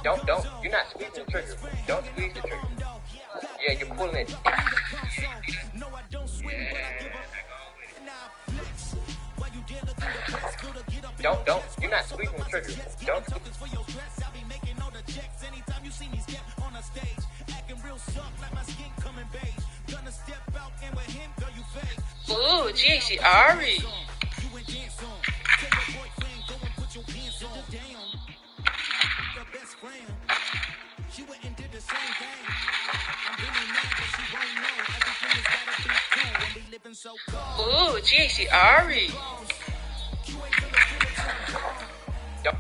Don't. You're not squeezing the trigger. Don't squeeze the trigger. Yeah, you're pulling it. Don't. You're not squeezing the trigger. Don't. Ooh, Jeezy, Ari. Ooh, Jeezy, Ari. Yep.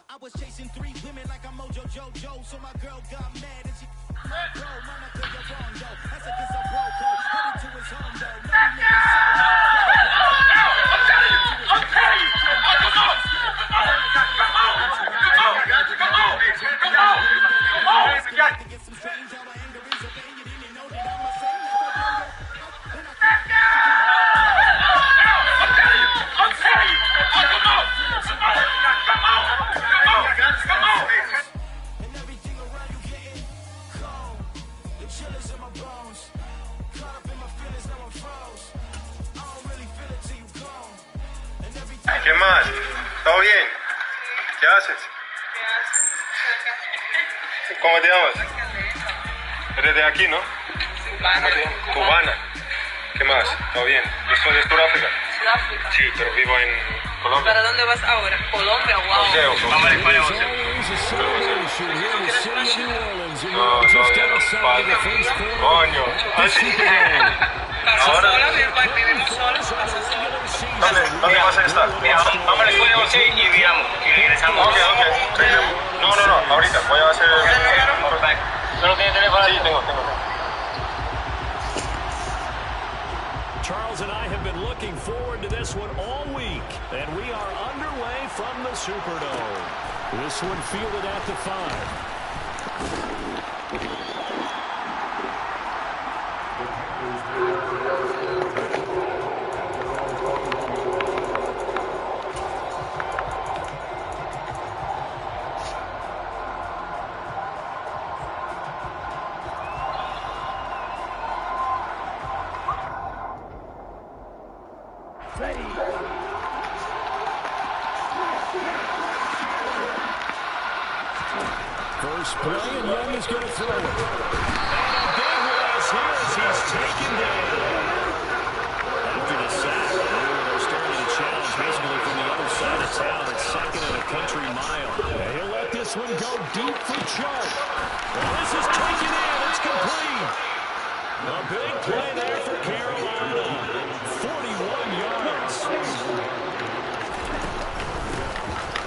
I was chasing 3 women like I'm Mojo Jojo, so my girl got mad and she bro, mama girl you're wrong, yo. That's against a bro code, headed to his home, though. Maybe niggas ¿Qué más? ¿Todo bien? ¿Qué haces? ¿Cómo te llamas? Eres de aquí, ¿no? Cubana. Cubana. ¿Qué más? ¿Todo bien? Yo soy de Sudáfrica. Sudáfrica. Sí, pero vivo en Colombia. ¿Para dónde vas ahora? Colombia, wow. Vamos a España, No, coño. Ahora vivimos solos, ¿Dónde vas a estar? Mira, vamos a la escuela José y viramos y regresamos. Ok. No, ahorita voy a hacer... ¿Solo tienes teléfono? Sí, tengo. Charles and I have been looking forward to this one all week, and we are underway from the Superdome. This one fielded at the 5. First play, and Young is going to throw it. And a big loss here as he's taken down. After the sack, they're starting to challenge basically from the other side of town at second and a country mile. And he'll let this one go deep for Chark. And this is taken in. It's complete. A big play there for Carolina. 41 yards.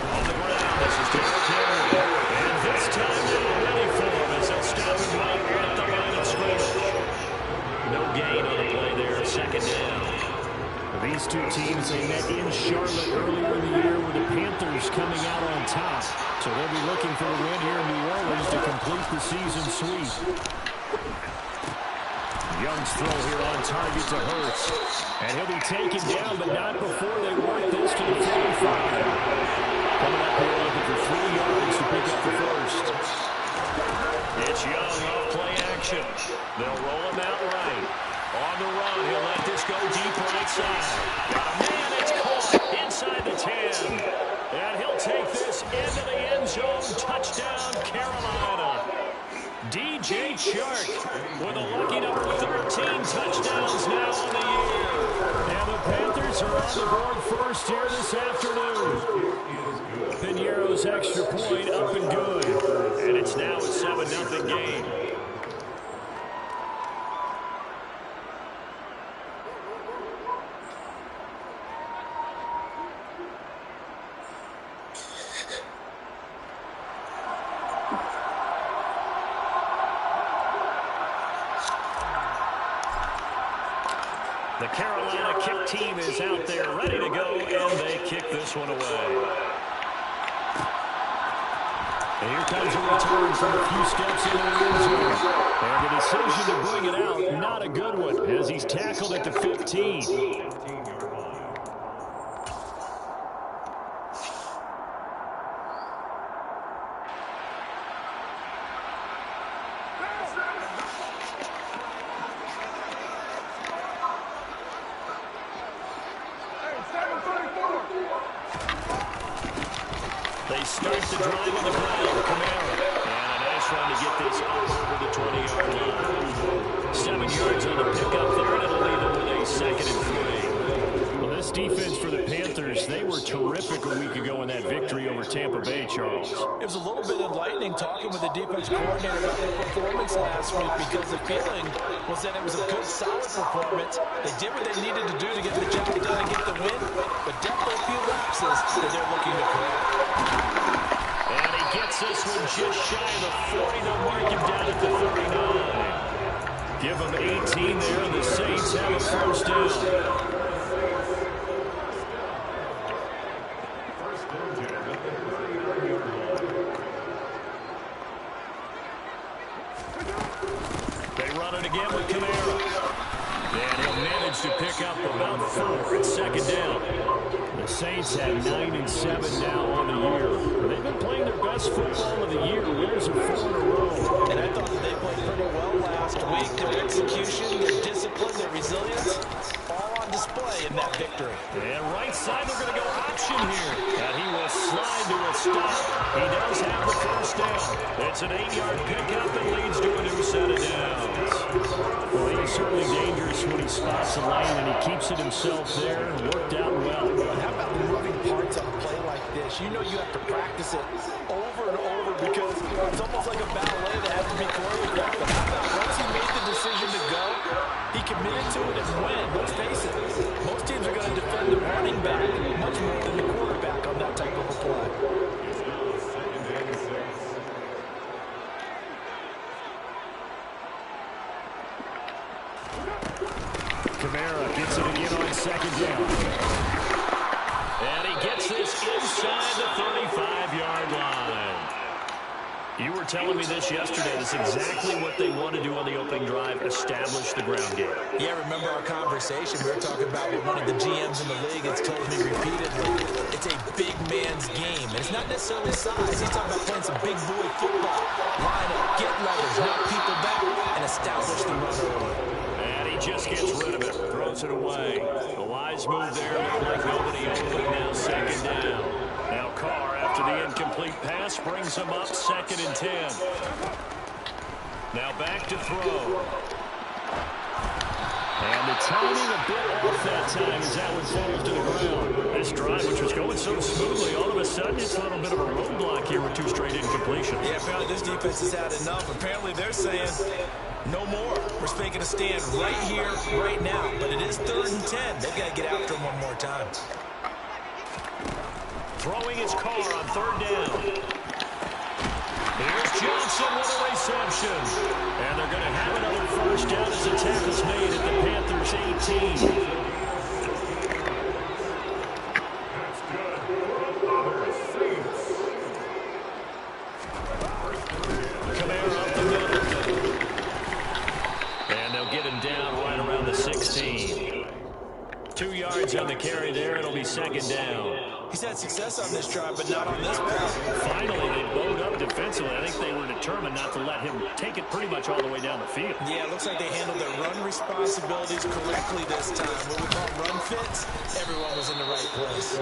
On the ground, this is Derrick Henry. And this time they're ready for him as they'll stop him right at the line of scrimmage. No gain on the play there, second down. These two teams, they met in Charlotte earlier in the year with the Panthers coming out on top. So they'll be looking for a win here in New Orleans to complete the season sweep. Young's throw here on target to Hurts. And he'll be taken down, but not before they work this to the 45. Coming up here looking for 3 yards to pick up the first. It's Young off play action. They'll roll him out right. On the run, he'll let this go deep right side. Got a man, it's caught inside the 10. And he'll take this into the end zone. Touchdown, Carolina. DJ Chark with a lucky number 13 touchdowns now on the year. And the Panthers Panthers are on the board first here this afternoon. Piñeiro's extra point up and good. And it's now a 7-0 game. The Carolina kick team is out there ready to go, and they kick this one away. And here comes a return from a few steps into the end zone. And the decision to bring it out, not a good one, as he's tackled at the 15. They start the drive on the ground. Kamara. And a nice run to get this up over the 20-yard line. 7 yards on the pickup there, and it'll leave them with a 2nd and 3. Well, this defense for the Panthers, they were terrific a week ago in that victory over Tampa Bay, Charles. It was a little bit enlightening talking with the defense coordinator about their performance last week, because the feeling was that it was a good, solid performance. They did what they needed to do to get the job done and get the win, but definitely a few lapses that they're looking to correct. And he gets this one just shy of the 40. They'll mark him down at the 39. Give him 18 there, and the Saints have a first down. They run it again with Kamara. And he'll manage to pick up about 4 at 2nd down. The Saints have 9-7 now on the year. They've been playing their best football of the year. Winners of 4 in a row. And I thought that they played pretty well last week. Their execution, their discipline, their resilience, all on display in that victory. And right side, they're going to go option here. And he will slide to a stop. He does have the first down. It's an 8-yard pickup that leads to a new set of downs. Well, he's certainly dangerous when he spots the lane, and he keeps it himself there and worked out well. How about the moving parts on a play like this? You know you have to practice it over and over, because it's almost like a ballet that has to be choreographed. But how about once he made the decision to go, he committed to it and went. Let's face it, most teams are going to defend the running back much more than the quarterback on that type of a play. Kamara gets it again on 2nd down. And he gets this inside the 35-yard line. You were telling me this yesterday. This is exactly what they want to do on the opening drive, establish the ground game. Yeah, remember our conversation? We were talking about what one of the GMs in the league has told me repeatedly. It's a big man's game. And it's not necessarily size. He's talking about playing some big boy football. Line up, get leverage, knock people back, and establish the run early. And he just gets rid of it, throws it away. A wise move there, looked like nobody open, now 2nd down. Now Carr, after the incomplete pass, brings him up 2nd and 10. Now back to throw. And the timing a bit off that time as that one falls to the ground. This drive, which was going so smoothly, all of a sudden it's a little bit of a roadblock here with 2 straight incompletions. Yeah, apparently this defense has had enough. Apparently they're saying no more. We're making a stand right here, right now. But it is 3rd and 10. They've got to get after him one more time. Throwing his Carr on 3rd down. Here's Johnson with a reception. And they're going to have another first down as the tackle's made at the Panthers' 18. Kamara up the middle. And they'll get him down right around the 16. 2 yards on the carry there. It'll be 2nd down. He's had success on this drive, but not on this pass. Finally, they bowed up defensively. I think they were determined not to let him take it pretty much all the way down the field. Yeah, it looks like they handled their run responsibilities correctly this time. What we call run fits, everyone was in the right place.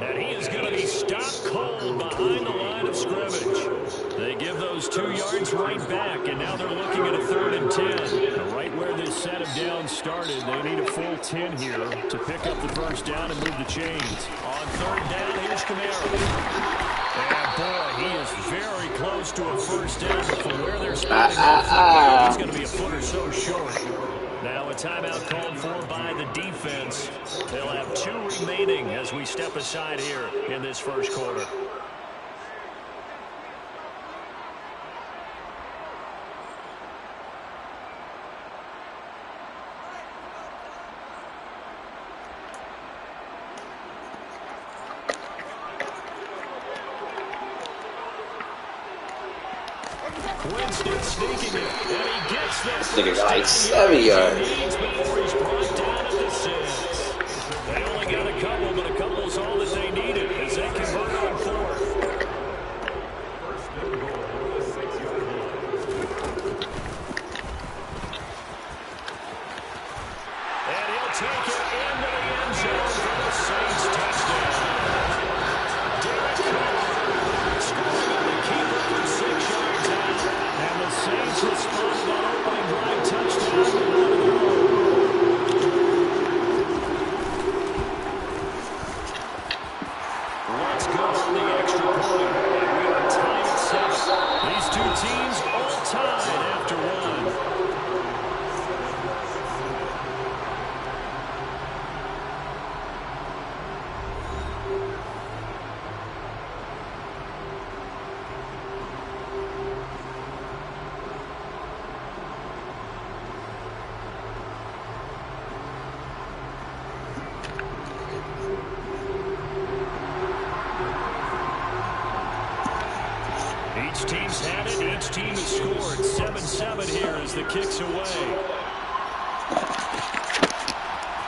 And he is going to be stopped cold behind the line of scrimmage. They give those 2 yards right back, and now they're looking at a 3rd and 10. Right where this set of downs started, they need a full 10 here to pick up the first down and move the chains. On 3rd down, here's Camaro. And boy, he is very close to a first down, but from where they're spotting that, he's going to be a foot or so short. Now a timeout called for by the defense. They'll have 2 remaining as we step aside here in this first quarter. Winston sneaking it, and he gets this. Nigga got like 7 yards. Before he's brought down at the 6. They only got a couple, but a couple is all that they needed as they convert on 4th. And he'll take it into the end zone for the Saints touchdown. Derek Carr scoring on the keeper from 6 yards out. And the Saints responded on opening drive touchdown. Let's go on the extra point. And we are tied at 7. These 2 teams all tied after 1. Each team's had it. Each team has scored. 7-7 here as the kick's away.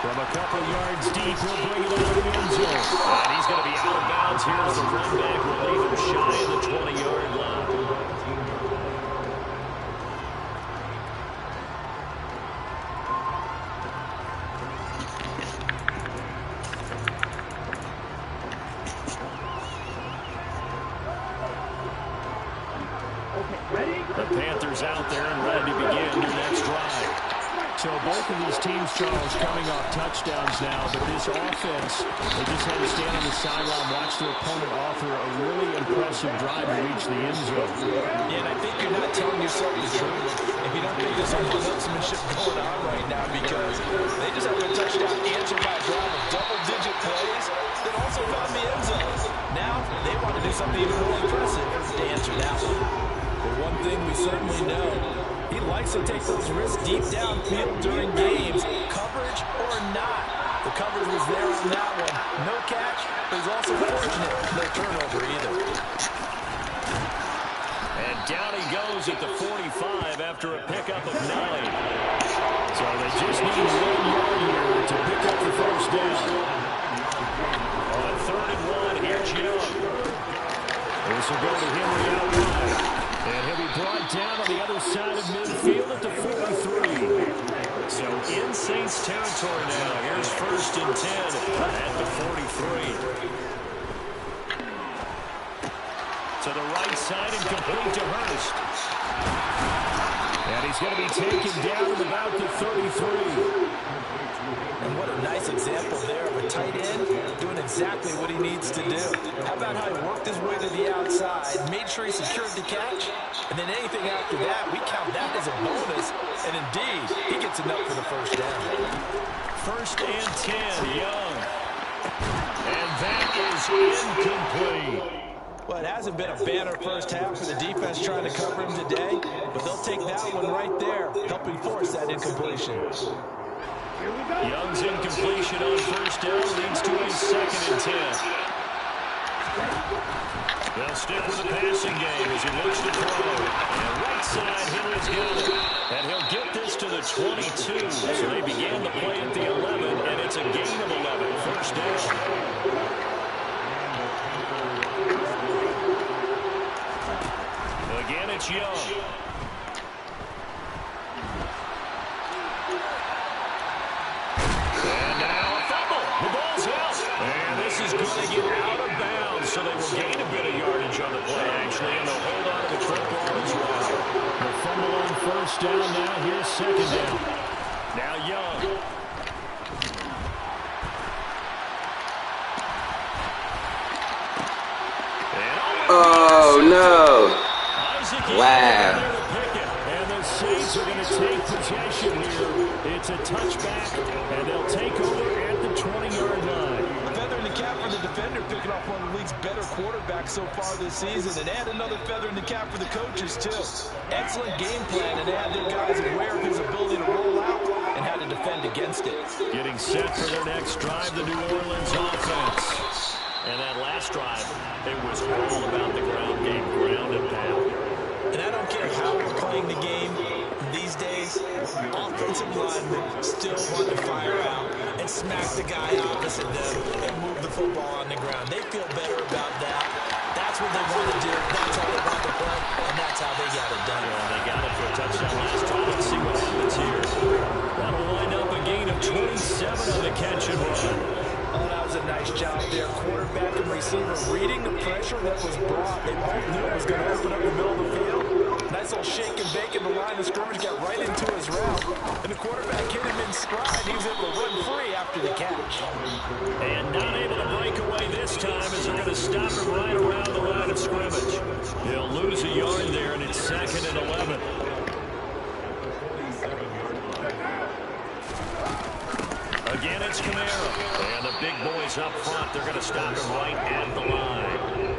From a couple yards deep, he'll bring it out of the end zone. And he's going to be out of bounds here as the run back will leave him shy of the 20-yard line. The Panthers out there and ready to begin their next drive. So both of these teams, Charles, coming off touchdowns now, but this offense, they just had to stand on the sideline, watch their opponent offer a really impressive drive to reach the end zone. Yeah, and I think you're not telling yourself the truth if you don't think there's some one-upsmanship going on right now, because they just had a touchdown answered by a drive of double-digit plays that also found the end zone. Now, they want to do something even more impressive to answer that one. But one thing we certainly know, he likes to take those risks deep downfield during games, coverage or not. The coverage was there on that one. No catch, but he's also fortunate. No turnover either. And down he goes at the 45 after a pickup of 9. So they just need 1 yard here to pick up the first down. On 3rd and 1, here's Young. This will go to Henry out wide. And he'll be brought down on the other side of midfield at the 43. So in Saints territory now. Here's 1st and 10 at the 43. To the right side and complete to Hurst. And he's going to be taken down at about the 33. And what a nice example there of a tight end doing exactly what he needs to do. How about how he worked his way to the outside, made sure he secured the catch, and then anything after that, we count that as a bonus. And indeed, he gets enough for the first down. 1st and 10, Young. And that is incomplete. Well, it hasn't been a banner first half for the defense trying to cover him today, but they'll take that one right there, helping force that incompletion. Young's incompletion on 1st down leads to a 2nd and 10. They'll stick with the passing game as he looks to throw. And right side, Henry's got it. And he'll get this to the 22. So they began the play at the 11, and it's a gain of 11. 1st down. Again, it's Young. And now a fumble. The ball's out. And this is going to get out of bounds, so they will gain a bit of yardage on the play, actually, and they'll hold on to the football as well. The fumble on first down now. Here's second down. Now Young. Oh, no. Wow. And the Saints are going to take possession here. It's a touchback, and they'll take over at the 20-yard line. A feather in the cap for the defender, picking off one of the league's better quarterbacks so far this season, and add another feather in the cap for the coaches, too. Excellent game plan, and they had their guys aware of his ability to roll out and how to defend against it. Getting set for their next drive, the New Orleans offense. And that last drive, it was all about the ground game, ground and pound. And I don't care how we're playing the game these days, offensive linemen still want to fire out and smack the guy opposite them and move the football on the ground. They feel better about that. That's what they want to do. That's how they want to play, and that's how they got it done. Yeah, they got it for a touchdown last time. Let's see what happens here. That'll wind up a gain of 27 on the catch and run. Oh, that was a nice job there. Quarterback and receiver reading the pressure that was brought. They both knew it was going to open up the middle of the field. Nice little shake and bake in the line of scrimmage, got right into his route. And the quarterback hit him in stride. He was able to run free after the catch. And not able to break away this time as they're going to stop him right around the line of scrimmage. He'll lose a yard there, and it's 2nd and 11. Again, it's Kamara. And the big boys up front, they're going to stop him right at the line.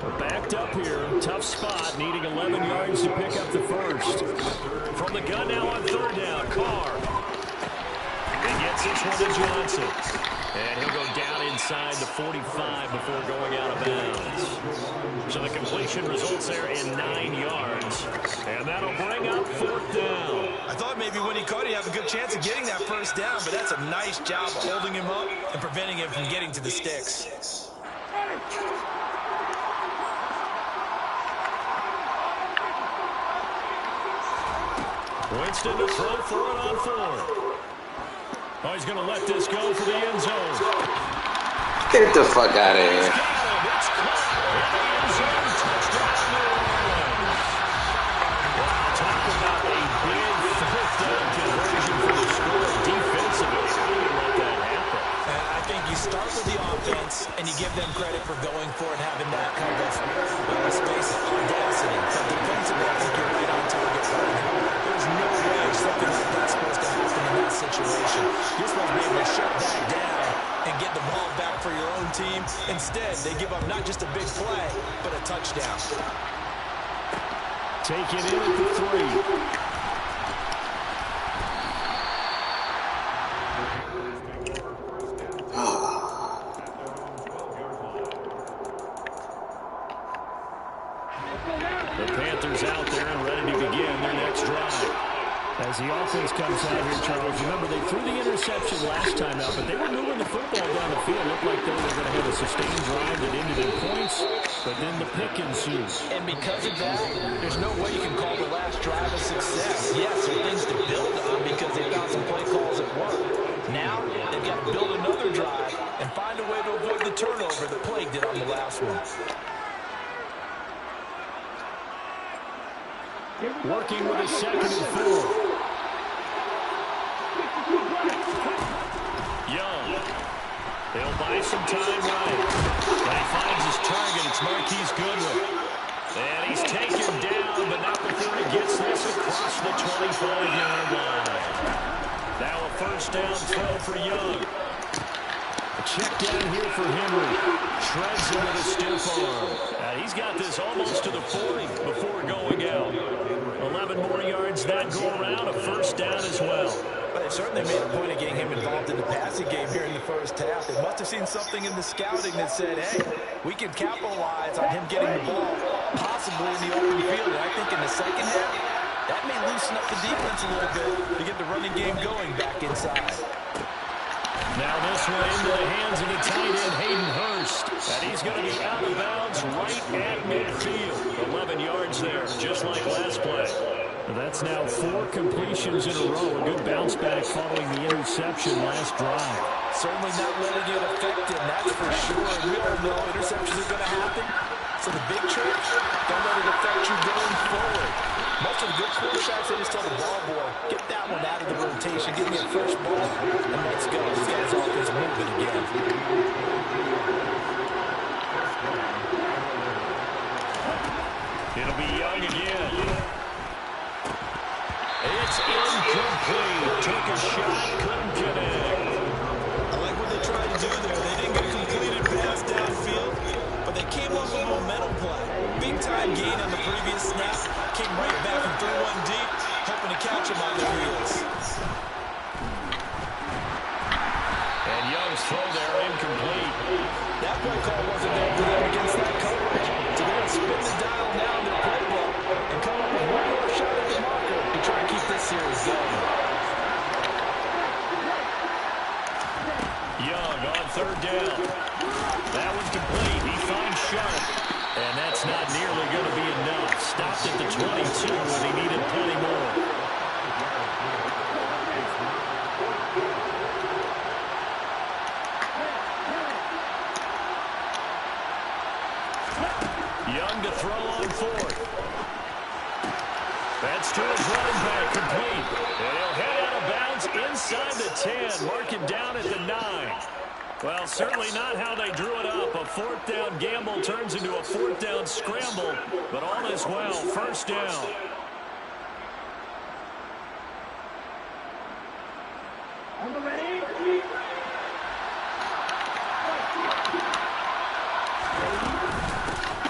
We're backed up here. Tough spot, needing 11 yards to pick up the first. From the gun now on 3rd down, Carr. He gets this one to Johnson. And he'll go down inside the 45 before going out of bounds. So the completion results there in 9 yards. And that'll bring up 4th down. I thought maybe when he caught it, he'd have a good chance of getting that first down, but that's a nice job of holding him up and preventing him from getting to the sticks. Winston to throw for it on 4. Oh, he's going to let this go for the end zone. Get the fuck out of here. It's caught in the end zone. Touchdown, New Orleans. Wow, talk about a big 4th down conversion for the score defensively. How do you let that happen? And I think you start with the offense, and you give them credit for going for it, having that kind of, let's face it, audacity. But defensively, I think you're right on target right now. There's no way something like that's supposed to happen in that situation. You're supposed to be able to shut that down and get the ball back for your own team. Instead, they give up not just a big play, but a touchdown. Take it in at the 3. The Panthers out there and ready to begin their next drive. As the offense comes out here, Charles, remember they threw the interception last time out, but they were moving the football down the field. Looked like they were going to have a sustained drive that ended in points, but then the pick ensues. And because of that, there's no way you can call the last drive a success. Yes, there are things to build on because they found some play calls at work. Now, they've got to build another drive and find a way to avoid the turnover that plagued it on the last one. Working with a 2nd and 4. Young. He'll buy some time right. When he finds his target, it's Marquise Goodwin. And he's taken down, but not before he gets this across the 25-yard line. Now a 1st down throw for Young. A check down here for Henry. Shreds him with a stiff arm. He's got this almost to the 40 before going out. 11 more yards that go around, a 1st down as well. But they certainly made a point of getting him involved in the passing game here in the first half. They must have seen something in the scouting that said, hey, we can capitalize on him getting the ball, possibly in the open field. And I think in the second half, that may loosen up the defense a little bit to get the running game going back inside. Now this one into the hands of the tight end, Hayden Hurst. And he's going to be just like last play. That's now 4 completions in a row. A good bounce back following the interception last drive. Certainly not letting it affect him, that's for sure. And we all know interceptions are going to happen. So the big trick, don't let it affect you going forward. Most of the good quarterbacks, they just tell the ball boy, get that one out of the rotation, give me a fresh ball, and let's go. He's got his offense moving again. It'll be Young again. It's incomplete. Took a shot, couldn't connect. I like what they tried to do there. They didn't get a completed pass downfield, but they came up with a momentum play. Big time gain on the previous snap. Came right back and threw one deep, hoping to catch him on their heels. And Young's throw there incomplete. That play call wasn't there for them against that coverage. So they're going to spin the dial now in their playbook and come up with one more shot at the marker to try and keep this series going. Young on 3rd down. That one's complete. He finds Sharp. And that's not nearly going to be enough. Stopped at the 22 when he needed plenty more. Young to throw on 4th. That's to his running back, complete. And he'll head out of bounds inside the 10. Mark him down at the 9. Well, certainly not how they drew it up. A 4th down gamble turns into a 4th down scramble. But all is well. 1st down.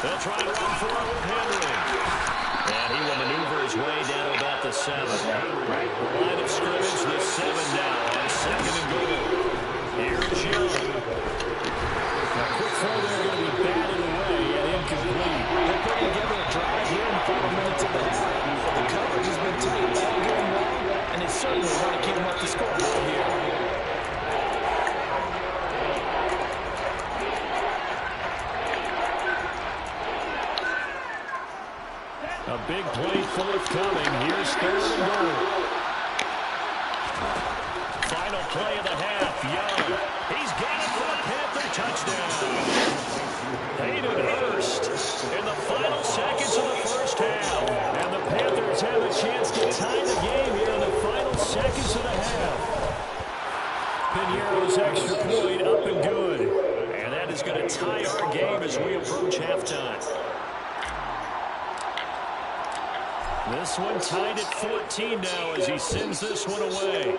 They'll try to run for it with Henry. And he will maneuver his way down to about the 7. Line of scrimmage, the 7 now on 2nd and goal. Here's Young. A quick throw there going to be batted away and incomplete. They're putting together a drive here in the final minutes of the half. The coverage has been tight all game long, and they certainly want to keep them up the scoreboard here. A big play forthcoming. Here's 3rd and goal. Final play of the half. Young. He's got it for a Panther touchdown. Hayden Hurst in the final seconds of the 1st half. And the Panthers have a chance to tie the game here in the final seconds of the half. Piñeiro's extra point up and good. And that is going to tie our game as we approach halftime. This one tied at 14 now as he sends this one away.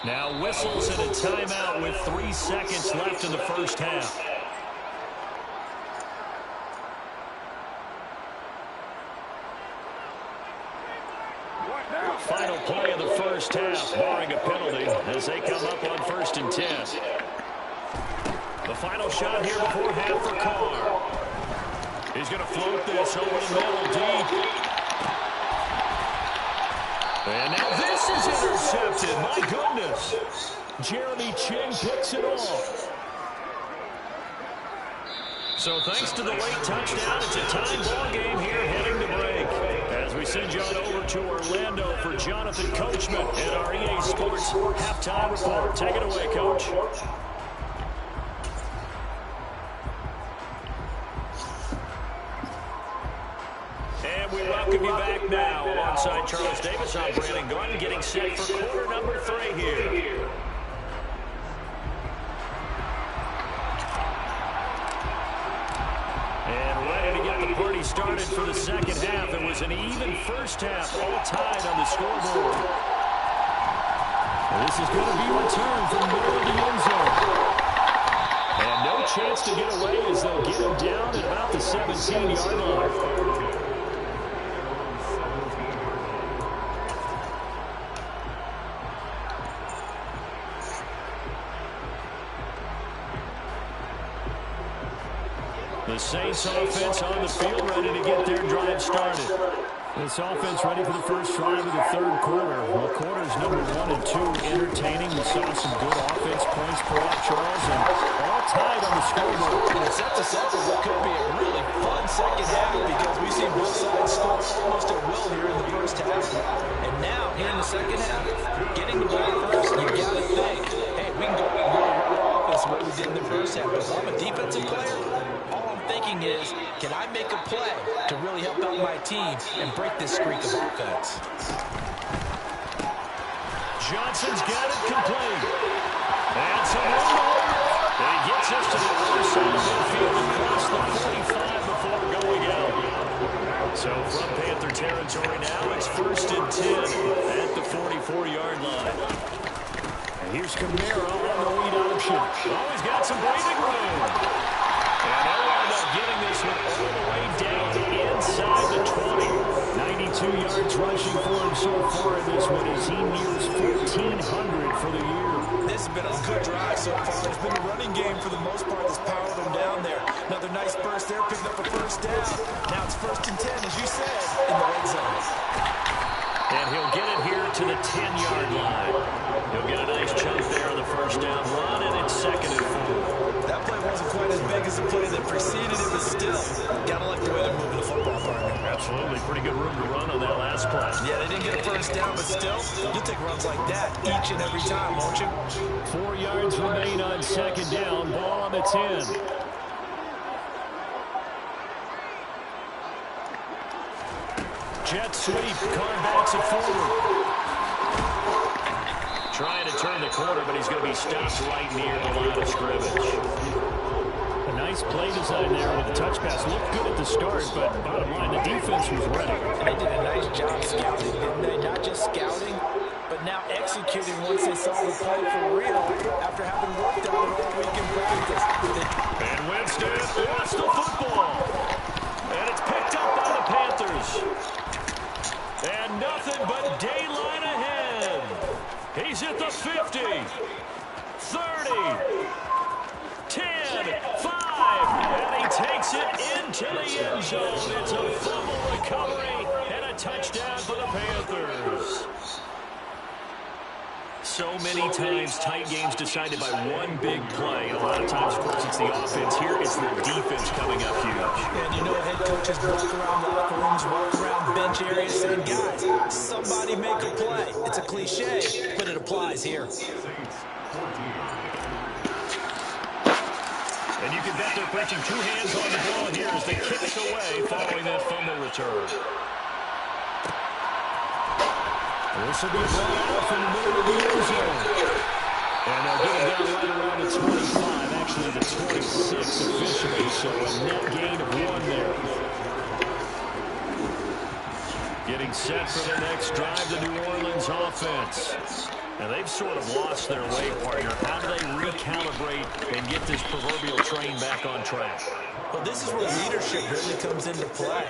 Now whistles and a timeout with 3 seconds left in the 1st half. Final play of the 1st half, barring a penalty, as they come up on 1st and 10. The final shot here before half for Carr. He's going to float this over the middle deep. And now this is intercepted. My goodness. Jeremy Ching picks it off. So thanks to the late touchdown, it's a tie ball game here heading to break. As we send you on over to Orlando for Jonathan Coachman and our EA Sports halftime report. Take it away, Coach. And we welcome you back now alongside Charles Davis. I'm Brandon Gordon getting set for quarter number 3 here. And ready to get the party started for the 2nd half. It was an even 1st half, all tied on the scoreboard. This is going to be returned from middle of the end zone. And no chance to get away as they'll get him down at about the 7 17-yard line. The Saints offense on the field, ready to get their drive started. This offense ready for the first drive of the third quarter. Well, quarters number 1 and 2 entertaining. We saw some good offense points put up, Charles, and all tied on the scoreboard. And it sets us up for what could be a really fun second half because we've seen both sides score almost at will here in the first half. And now, here in the second half, getting the ball first, you got to think, hey, we can go and really run our offense what we did in the first half. But if I'm a defensive player, all I'm thinking is, can I make a play to really help out my team and break this streak of offense? Johnson's got it complete. And some room. And he gets us to the other side of midfield across the 45 before going out. So from Panther territory now, it's 1st and 10 at the 44-yard line. And here's Kamara on the lead option. Oh, he's got some breathing room. And they'll end up getting this one all the way down inside the 20. 92 yards rushing for him so far in this one as he nears 1,400 for the year. This has been a good drive so far. It's been a running game for the most part that's powered him down there. Another nice burst there, picking up a first down. Now it's 1st and 10, as you said, in the red zone. And he'll get it here to the 10-yard line. He'll get a nice chunk there on the first down run, and it's 2nd and 4. That play wasn't quite as big as the play that preceded it, but still, gotta like the way they're moving the football, partner. Absolutely. Pretty good room to run on that last play. Yeah, they didn't get a first down, but still, you'll take runs like that each and every time, won't you? 4 yards remain on 2nd down. Ball on the 10. Jet sweep. Carr backs it forward. Trying to turn the corner, but he's going to be stopped right near the line of scrimmage. A nice play design there with the touch pass. Looked good at the start, but bottom line, the defense was ready. And they did a nice job scouting, didn't they? Not just scouting, but now executing once they saw the play for real after having worked on it all week in practice. And Winston lost the football. And it's picked up by the Panthers. And nothing but daylight ahead. He's at the 50, 30, 10, 5, and he takes it into the end zone. It's a fumble recovery and a touchdown for the Panthers. So many times, tight games decided by one big play. A lot of times, of course, it's the offense. Here, it's the defense coming up huge. And you know, head coaches walk around locker rooms, walk around bench areas, saying, guys, somebody make a play. It's a cliche, but it applies here. And you can bet they're putting 2 hands on the ball here as they kick it away following that fumble return. This will be brought out from the middle of the end zone. And they'll get it down right around the 25, actually the 26 officially, so a net gain of 1 there. Getting set for the next drive, the New Orleans offense. And they've sort of lost their way, partner. How do they recalibrate and get this proverbial train back on track? Well, this is where leadership really comes into play.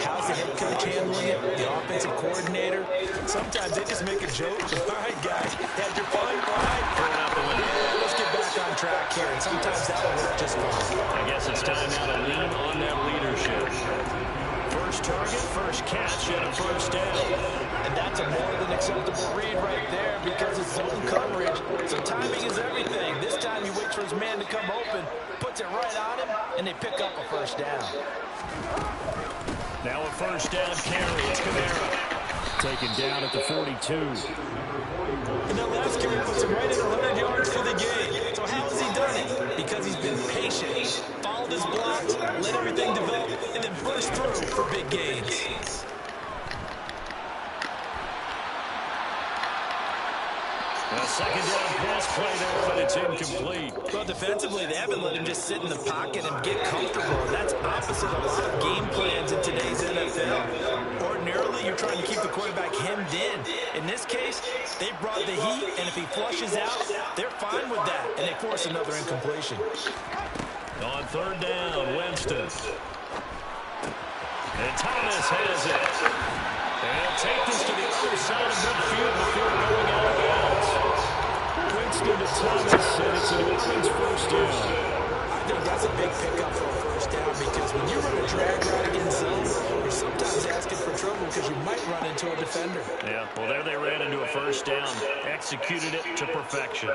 How's the head coach handling it? The offensive coordinator? Sometimes they just make a joke. All right, guys, had your fun? All right. Yeah, let's get back on track here. And sometimes that'll work just fine. I guess it's time now to lean on that leadership. First target, first catch, and a first down. And that's a more than acceptable read right there because it's zone coverage. So timing is everything. This time he waits for his man to come open, puts it right on him, and they pick up a first down. Now a first down carry. It's Kamara. Taken down at the 42. And that last carry puts him right at 100 yards for the game. So how has he done it? Because he's been patient, followed his blocks, let everything develop, and then burst through for big gains. A second down pass play there, but it's incomplete. Well, defensively, they haven't let him just sit in the pocket and get comfortable. And that's opposite a lot of game plans in today's NFL. Ordinarily, you're trying to keep the quarterback hemmed in. In this case, they brought the heat, and if he flushes out, they're fine with that, and they force another incompletion. On third down, Winston. And Thomas has it. And he'll take this to the other side of midfield before going out of bounds. Winston to Thomas, and it's a New Orleans first down. I think that's a big pickup for a first down because when you run a drag route against zone, you're sometimes asking for trouble because you might run into a defender. Yeah, well, there they ran into a first down. Executed it to perfection.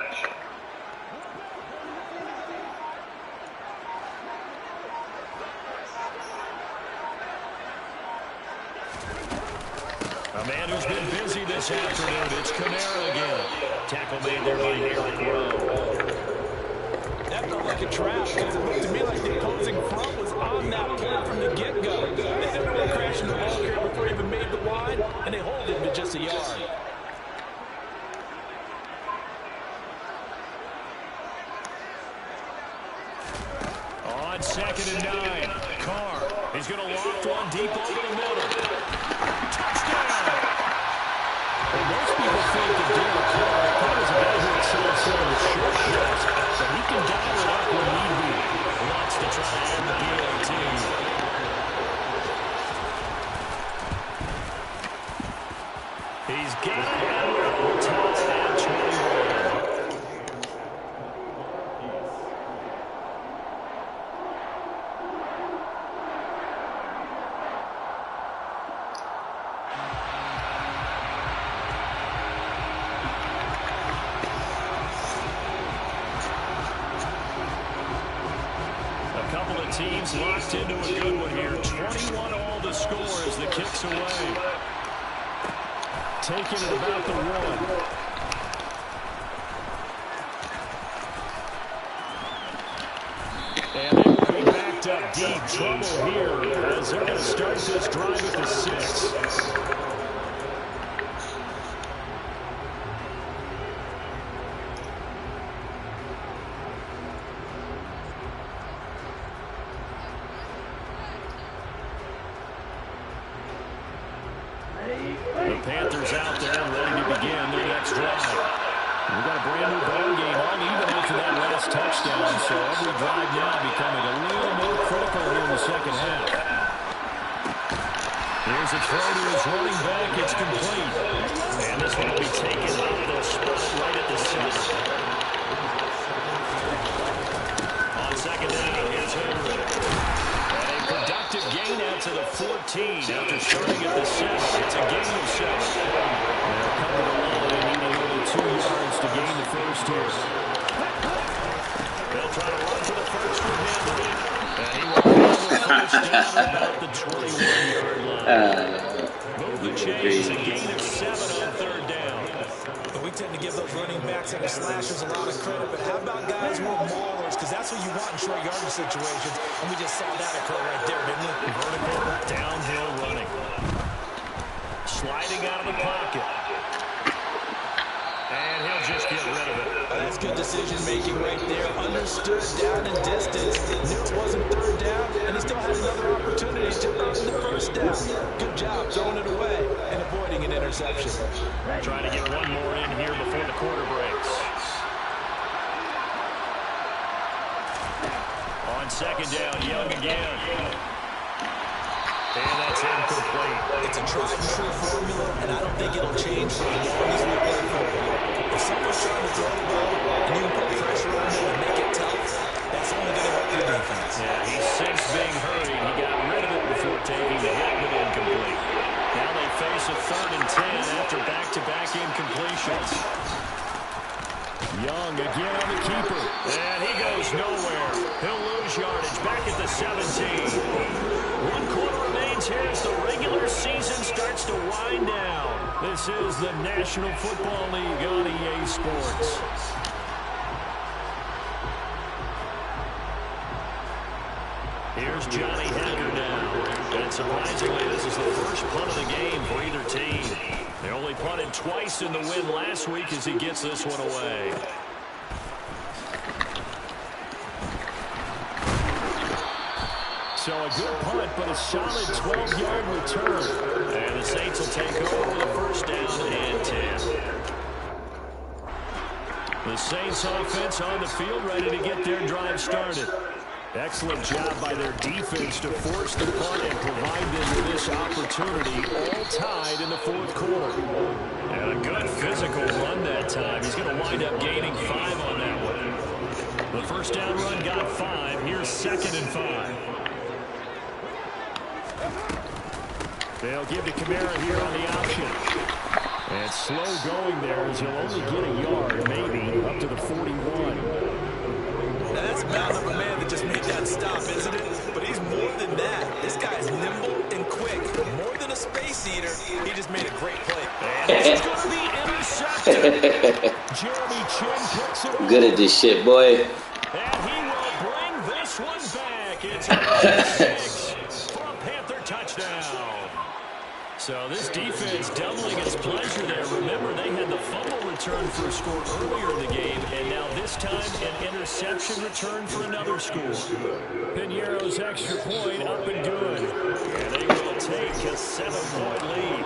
A man who's been busy this afternoon. It's Kamara again. Tackle made there by Eric Rowe. That felt like a trap because it looked to me like the opposing front was on that play from the get-go. They didn't know to crash in the ball carrier before he even made the wide, and they hold him to just a yard. On 2nd and 9, Carr. He's going to loft one deep over the middle. Touchdown! Well, most people think that Derek Carr is a guy who excels some of the short pass, but he can dial it up when need be. Wants to try to end the PAT. He's got it. We're tied at 21. Teams locked into a good one here. 21 all to score as the kick's away. Taking it about the 1. And they will be backed up deep. Trouble here as they're going to start this drive at the 6. Panthers out there and ready to begin their next drive. We've got a brand new ball game all even after that last touchdown, so every drive now becoming a little more critical here in the second half. Here's a throw to his running back. It's complete. And this one will be taken up. They'll spot it right at the 7. On 2nd down, here's Henry. Productive gain out to the 14 after starting at the 7. It's a gain of 7. They're coming along and needing only 2 yards to gain the first here. They'll try to run for the first with Henry. And he will have the first down about the 21-yard line. Move the chains, a gain of 7 on 3rd down. We tend to give those running backs and the slashers a lot of credit, but how about guys who are maulers? Because that's what you want in short yardage situations, and we just saw that occur right there, didn't we? Vertical, downhill running. Sliding out of the pocket. And he'll just get rid of it. That's good decision-making right there. Understood down and distance. Knew it wasn't 3rd down, and he still had another opportunity to earn the first down. Good job throwing it away and avoiding an interception. Trying to get one more in here before the quarter breaks. On 2nd down, Young again. And that's incomplete. It's a tried-and-true formula, and I don't think it'll change for as long as we play football. If someone's trying to throw the ball and you can put pressure on them and make it tough, that's only going to help your defense. Yeah, he's since being hurried. He got rid of it before taking the hit, but incomplete. Now they face a 3rd and 10 after back-to-back incompletions. Young again on the keeper. And he goes nowhere. He'll lose yardage back at the 17. 1 quarter remains here as the regular season starts to wind down. This is the National Football League on EA Sports. Here's Johnny Hacker now. And surprisingly, this is the first punt of the game for either team. They only punted twice in the win last week as he gets this one away. So a good punt, but a solid 12-yard return. And the Saints will take over with a first down and 10. The Saints offense on the field ready to get their drive started. Excellent job by their defense to force the punt and provide them with this opportunity, all tied in the fourth quarter. And a good physical run that time. He's going to wind up gaining 5 on that one. The first down run got 5. Here's 2nd and 5. They'll give to Kamara here on the option. And slow going there as he'll only get a yard, maybe, up to the 41. Now that's mouth of a man that just made that stop, isn't it? But he's more than that. This guy's nimble and quick. More than a space eater, he just made a great play. And this is going to be intercepted. Jeremy Chin picks it up. Good at this shit, boy. And he will bring this one back. It's a 6 for a Panther touchdown. So this defense doubling its pleasure there. Remember, they had the fumble return for a score earlier in the game, and now this time an interception return for another score. Piñeiro's extra point up and good. And they will take a 7-point lead.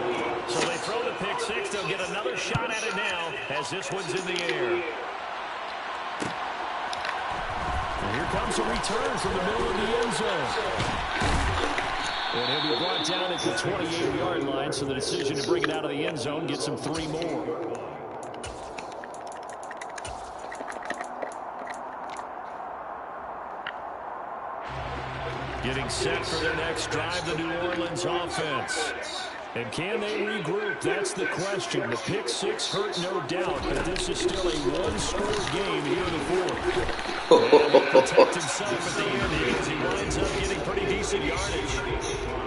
So they throw the pick 6. They'll get another shot at it now as this one's in the air. And here comes a return from the middle of the end zone. And he'll be brought down at the 28-yard line, so the decision to bring it out of the end zone gets him 3 more. Getting set for their next drive, the New Orleans offense. And can they regroup? That's the question. The pick 6 hurt, no doubt, but this is still a one-score game here in the fourth. And he'll protect himself at the end because he winds up getting pretty decent yardage.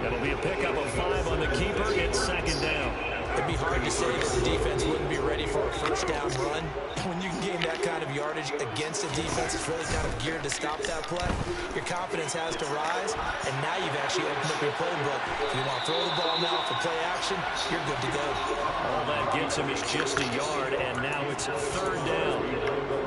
That'll be a pickup of 5 on the keeper. It's 2nd down. It'd be hard to say that the defense wouldn't be ready for a first down run. When you can gain that kind of yardage against a defense that's really kind of geared to stop that play, your confidence has to rise, and now you've actually opened up your playbook. If you want to throw the ball now for play action, you're good to go. All that gets him is just a yard, and now it's 3rd down.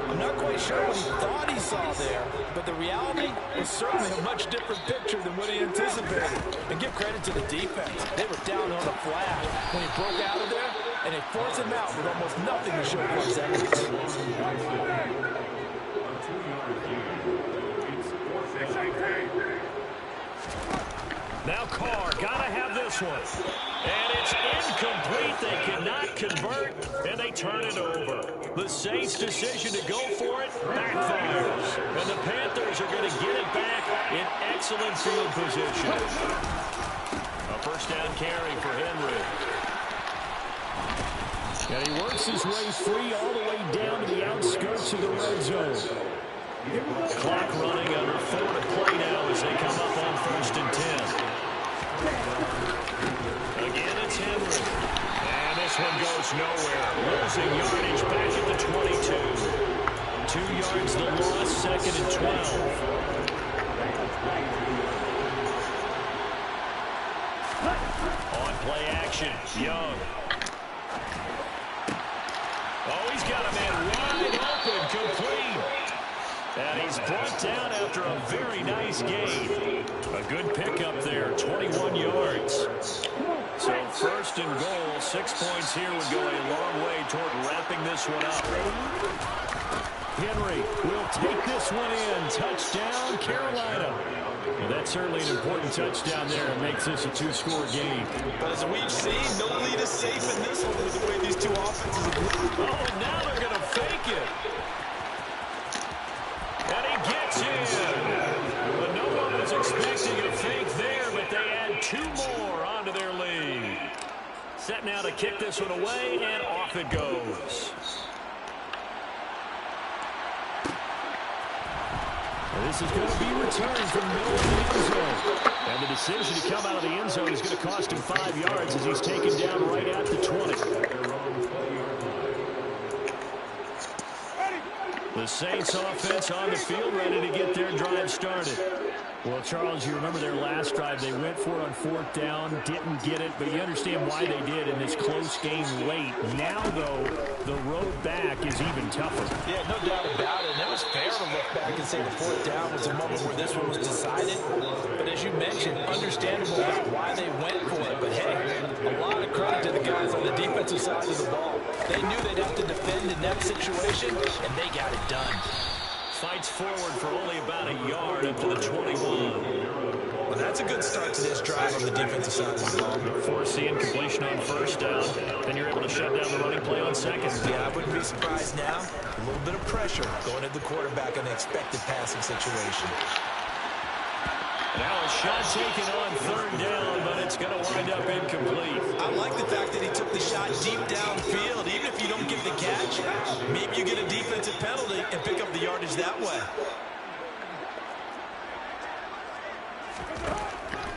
I'm not quite sure what he thought he saw there, but the reality was certainly a much different picture than what he anticipated. And give credit to the defense. They were down on the flat when he broke out of there, and they forced him out with almost nothing to show for his efforts. Now Carr, gotta have this one. And it's incomplete. They cannot convert, and they turn it over. The Saints' decision to go for it backfires. And the Panthers are going to get it back in excellent field position. A first down carry for Henry. And he works his way free all the way down to the outskirts of the red zone. Clock running under 4 to play now as they come up on 1st and 10. Again, it's Henry. And this one goes nowhere. Losing yardage back at the 22. 2 yards the loss, 2nd and 12. On play action, Young. Oh, he's got a man wide open, complete. And he's brought down after a very nice gain. A good pickup there, 21 yards. So 1st and goal, 6 points here would go a long way toward wrapping this one up. Henry will take this one in. Touchdown, Carolina. Well, that's certainly an important touchdown there. It makes this a 2-score game. But as we've seen, no lead is safe in this one with the way these two offenses are playing. Oh, now they're going to fake it. And he gets in. But no one was expecting a fake there, but they add 2 more onto their lead. Set now to kick this one away, and off it goes. This is going to be returned from the middle of the end zone. And the decision to come out of the end zone is going to cost him 5 yards as he's taken down right at the 20. The Saints offense on the field, ready to get their drive started. Well, Charles, you remember their last drive. They went for it on 4th down, didn't get it, but you understand why they did in this close game late. Now, though, the road back is even tougher. Yeah, no doubt about it. And it was fair to look back and say the 4th down was a moment where this one was decided. But as you mentioned, understandable about why they went for it. But, hey, a lot of credit to the guys on the defensive side of the ball. They knew they'd have to defend in that situation, and they got it done. fights forward for only about a yard up to the 21. Well, that's a good start to this drive on the defensive side of the ball. Force the incompletion on first down. Then you're able to shut down the running play on second. Yeah, I wouldn't be surprised now. A little bit of pressure going at the quarterback in an expected passing situation. Now a shot taken on third down, but it's going to wind up incomplete. I like the fact that he took the shot deep downfield. Even if you don't get the catch, maybe you get a defensive penalty and pick up the yardage that way.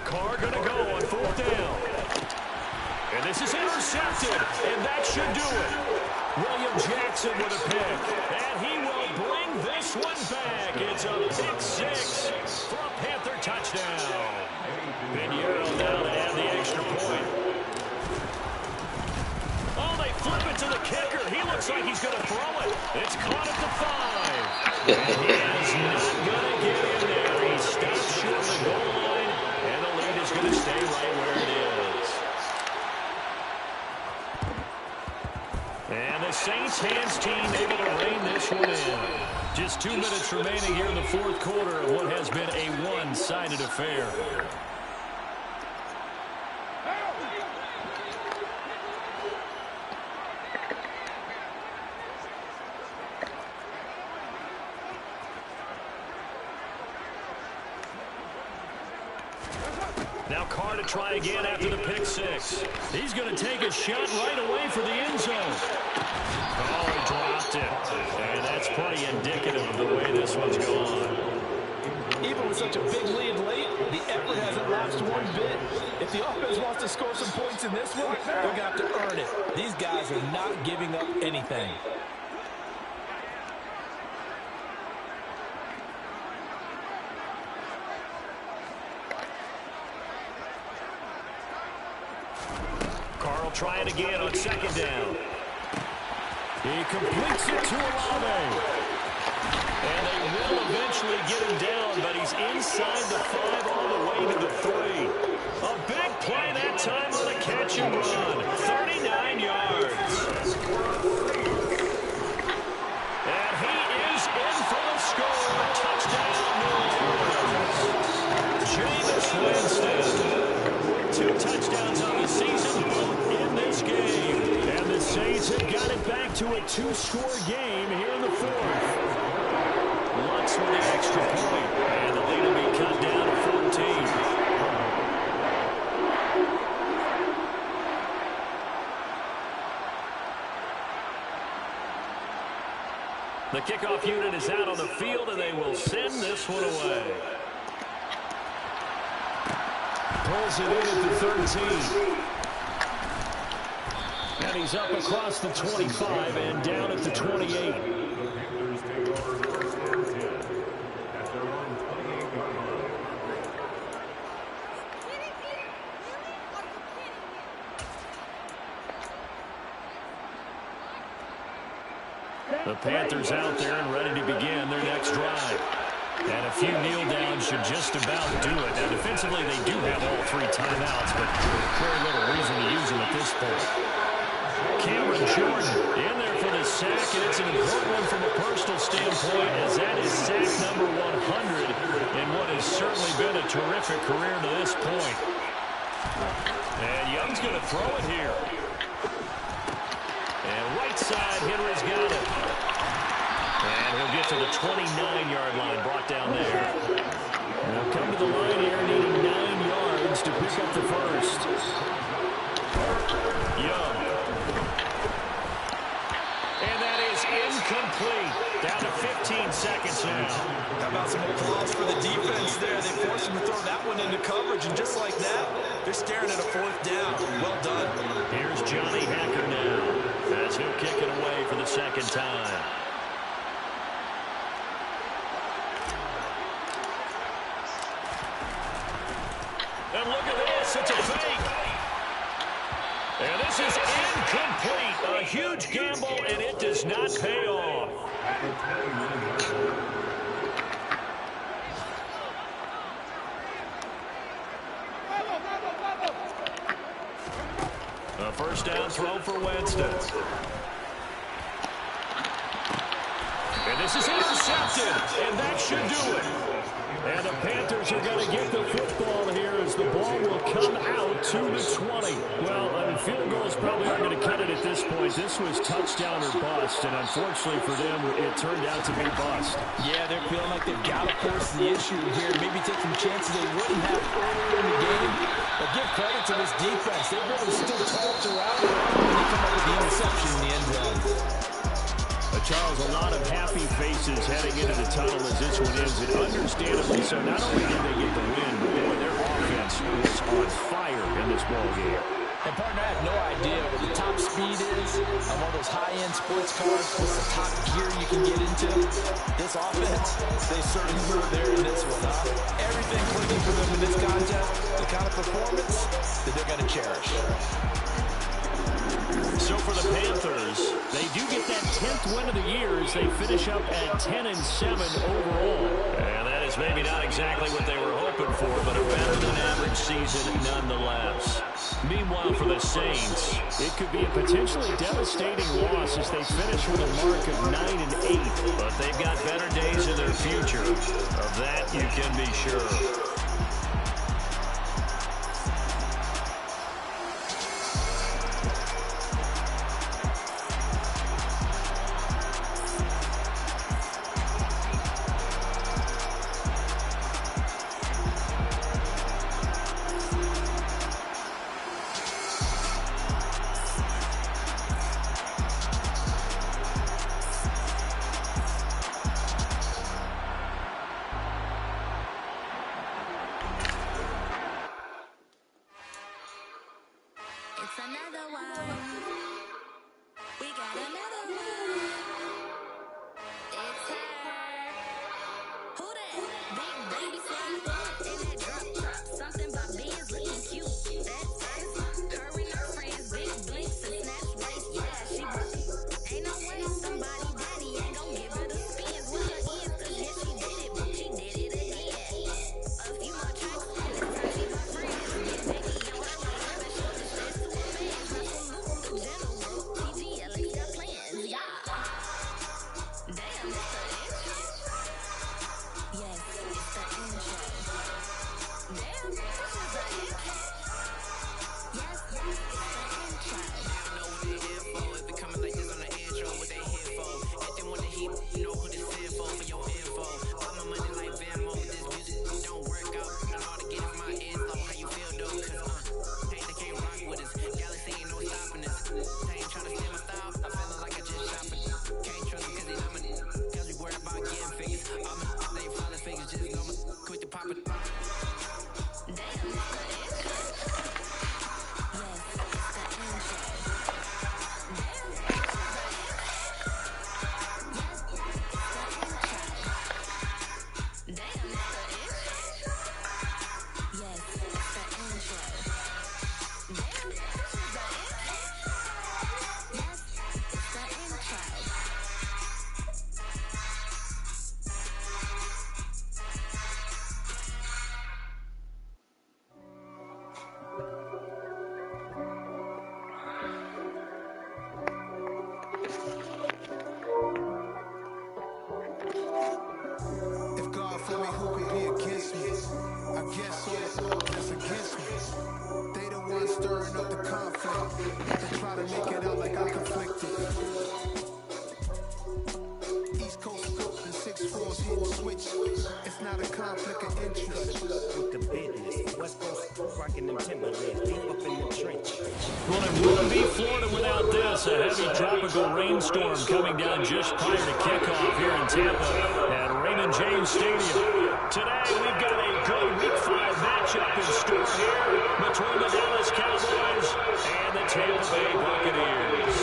Carr going to go on fourth down. And this is intercepted, and that should do it. William Jackson with a pick, and he will bring this one back. It's a pick six for a Panther touchdown. Pinheiro now to add the extra point. Oh, they flip it to the kicker. He looks like he's going to throw it. It's caught at the 5. And he is not going to get in there. He stops short of the goal line, and the lead is going to stay right where it is. And the Saints hands team able to rein this one in. Just 2 minutes remaining here in the fourth quarter of what has been a one-sided affair. Now Carr to try again after the pick six. He's going to take a shot right away for the end zone. Oh, he dropped it. And that's pretty indicative of the way this one's gone. Even with such a big lead late, the effort hasn't lapsed one bit. If the offense wants to score some points in this one, they're going to have to earn it. These guys are not giving up anything. Carl trying again on second down. He completes it to Olave. And they will eventually get him down, but he's inside the 5 all the way to the 3. A big play that time on a catch and run. 39 yards. And he is in for the score. Touchdown, New Orleans. Jameis Winston. 2 touchdowns on the season, both in this game. And the Saints have got it back to a 2-score game here in the fourth. Lutz with the extra point, and the lead will be cut down to 14. The kickoff unit is out on the field, and they will send this one away. Pulls it in at the 13. And he's up across the 25 and down at the 28. The Panthers out there and ready to begin their next drive. And a few kneel downs should just about do it. Now, defensively, they do have all 3 timeouts, but very little reason to use them at this point. Cameron Jordan in there for the sack, and it's an important one from a personal standpoint, as that is sack number 100 in what has certainly been a terrific career to this point. And Young's going to throw it here. And right side, Henry's got it. And he'll get to the 29-yard line, brought down there. He'll come to the line here, needing 9 yards to pick up the first. Young. And that is incomplete. Down to 15 seconds now. How about some applause for the defense there? They forced him to throw that one into coverage, and just like that, they're staring at a 4th down. Well done. Here's Johnny Hacker now, as he'll kick it away for the second time. And look at this, it's a fake. And this is incomplete. A huge gamble, and it does not pay off. A first down throw for Winston. And this is intercepted. intercepted, and that should do it. And the Panthers are going to get the football here as the ball will come out to the 20. Well, field goals probably aren't going to cut it at this point. This was touchdown or bust, and unfortunately for them, it turned out to be bust. Yeah, they're feeling like they've got to force the issue here. Maybe take some chances they wouldn't have earlier in the game. But give credit to this defense. They've really stood tall throughout, and they come up with the interception in the end zone. Charles, a lot of happy faces heading into the tunnel as this one ends, and understandably so. Not only did they get the win, but boy, their offense was on fire in this ball game. And partner, I have no idea what the top speed is on one of those high-end sports cars. What's the top gear you can get into? This offense, they certainly were there in this one, huh? Everything clicking for them in this contest, the kind of performance that they're going to cherish. So for the Panthers, they do get that 10th win of the year as they finish up at 10-7 overall. And that is maybe not exactly what they were hoping for, but a better-than-average season nonetheless. Meanwhile, for the Saints, it could be a potentially devastating loss as they finish with a mark of 9-8. But they've got better days in their future. Of that, you can be sure. Well, it wouldn't be Florida without this. A heavy tropical rainstorm coming down just prior to kickoff here in Tampa at Raymond James Stadium. Today, we've got a good Week 5 matchup in store here between the Dallas Cowboys and the Tampa Bay Buccaneers.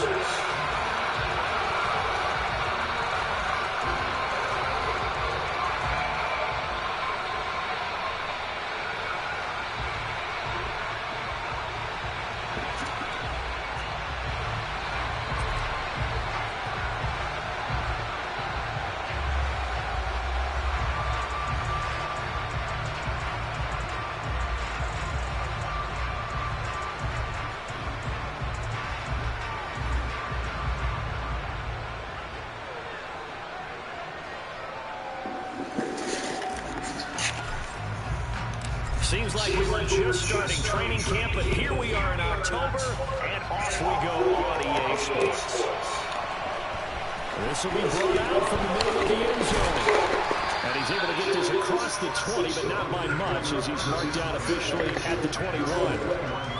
Seems like we were just starting training camp, but here we are in October, and off we go on EA Sports. This will be brought out from the middle of the end zone. And he's able to get this across the 20, but not by much, as he's marked down officially at the 21.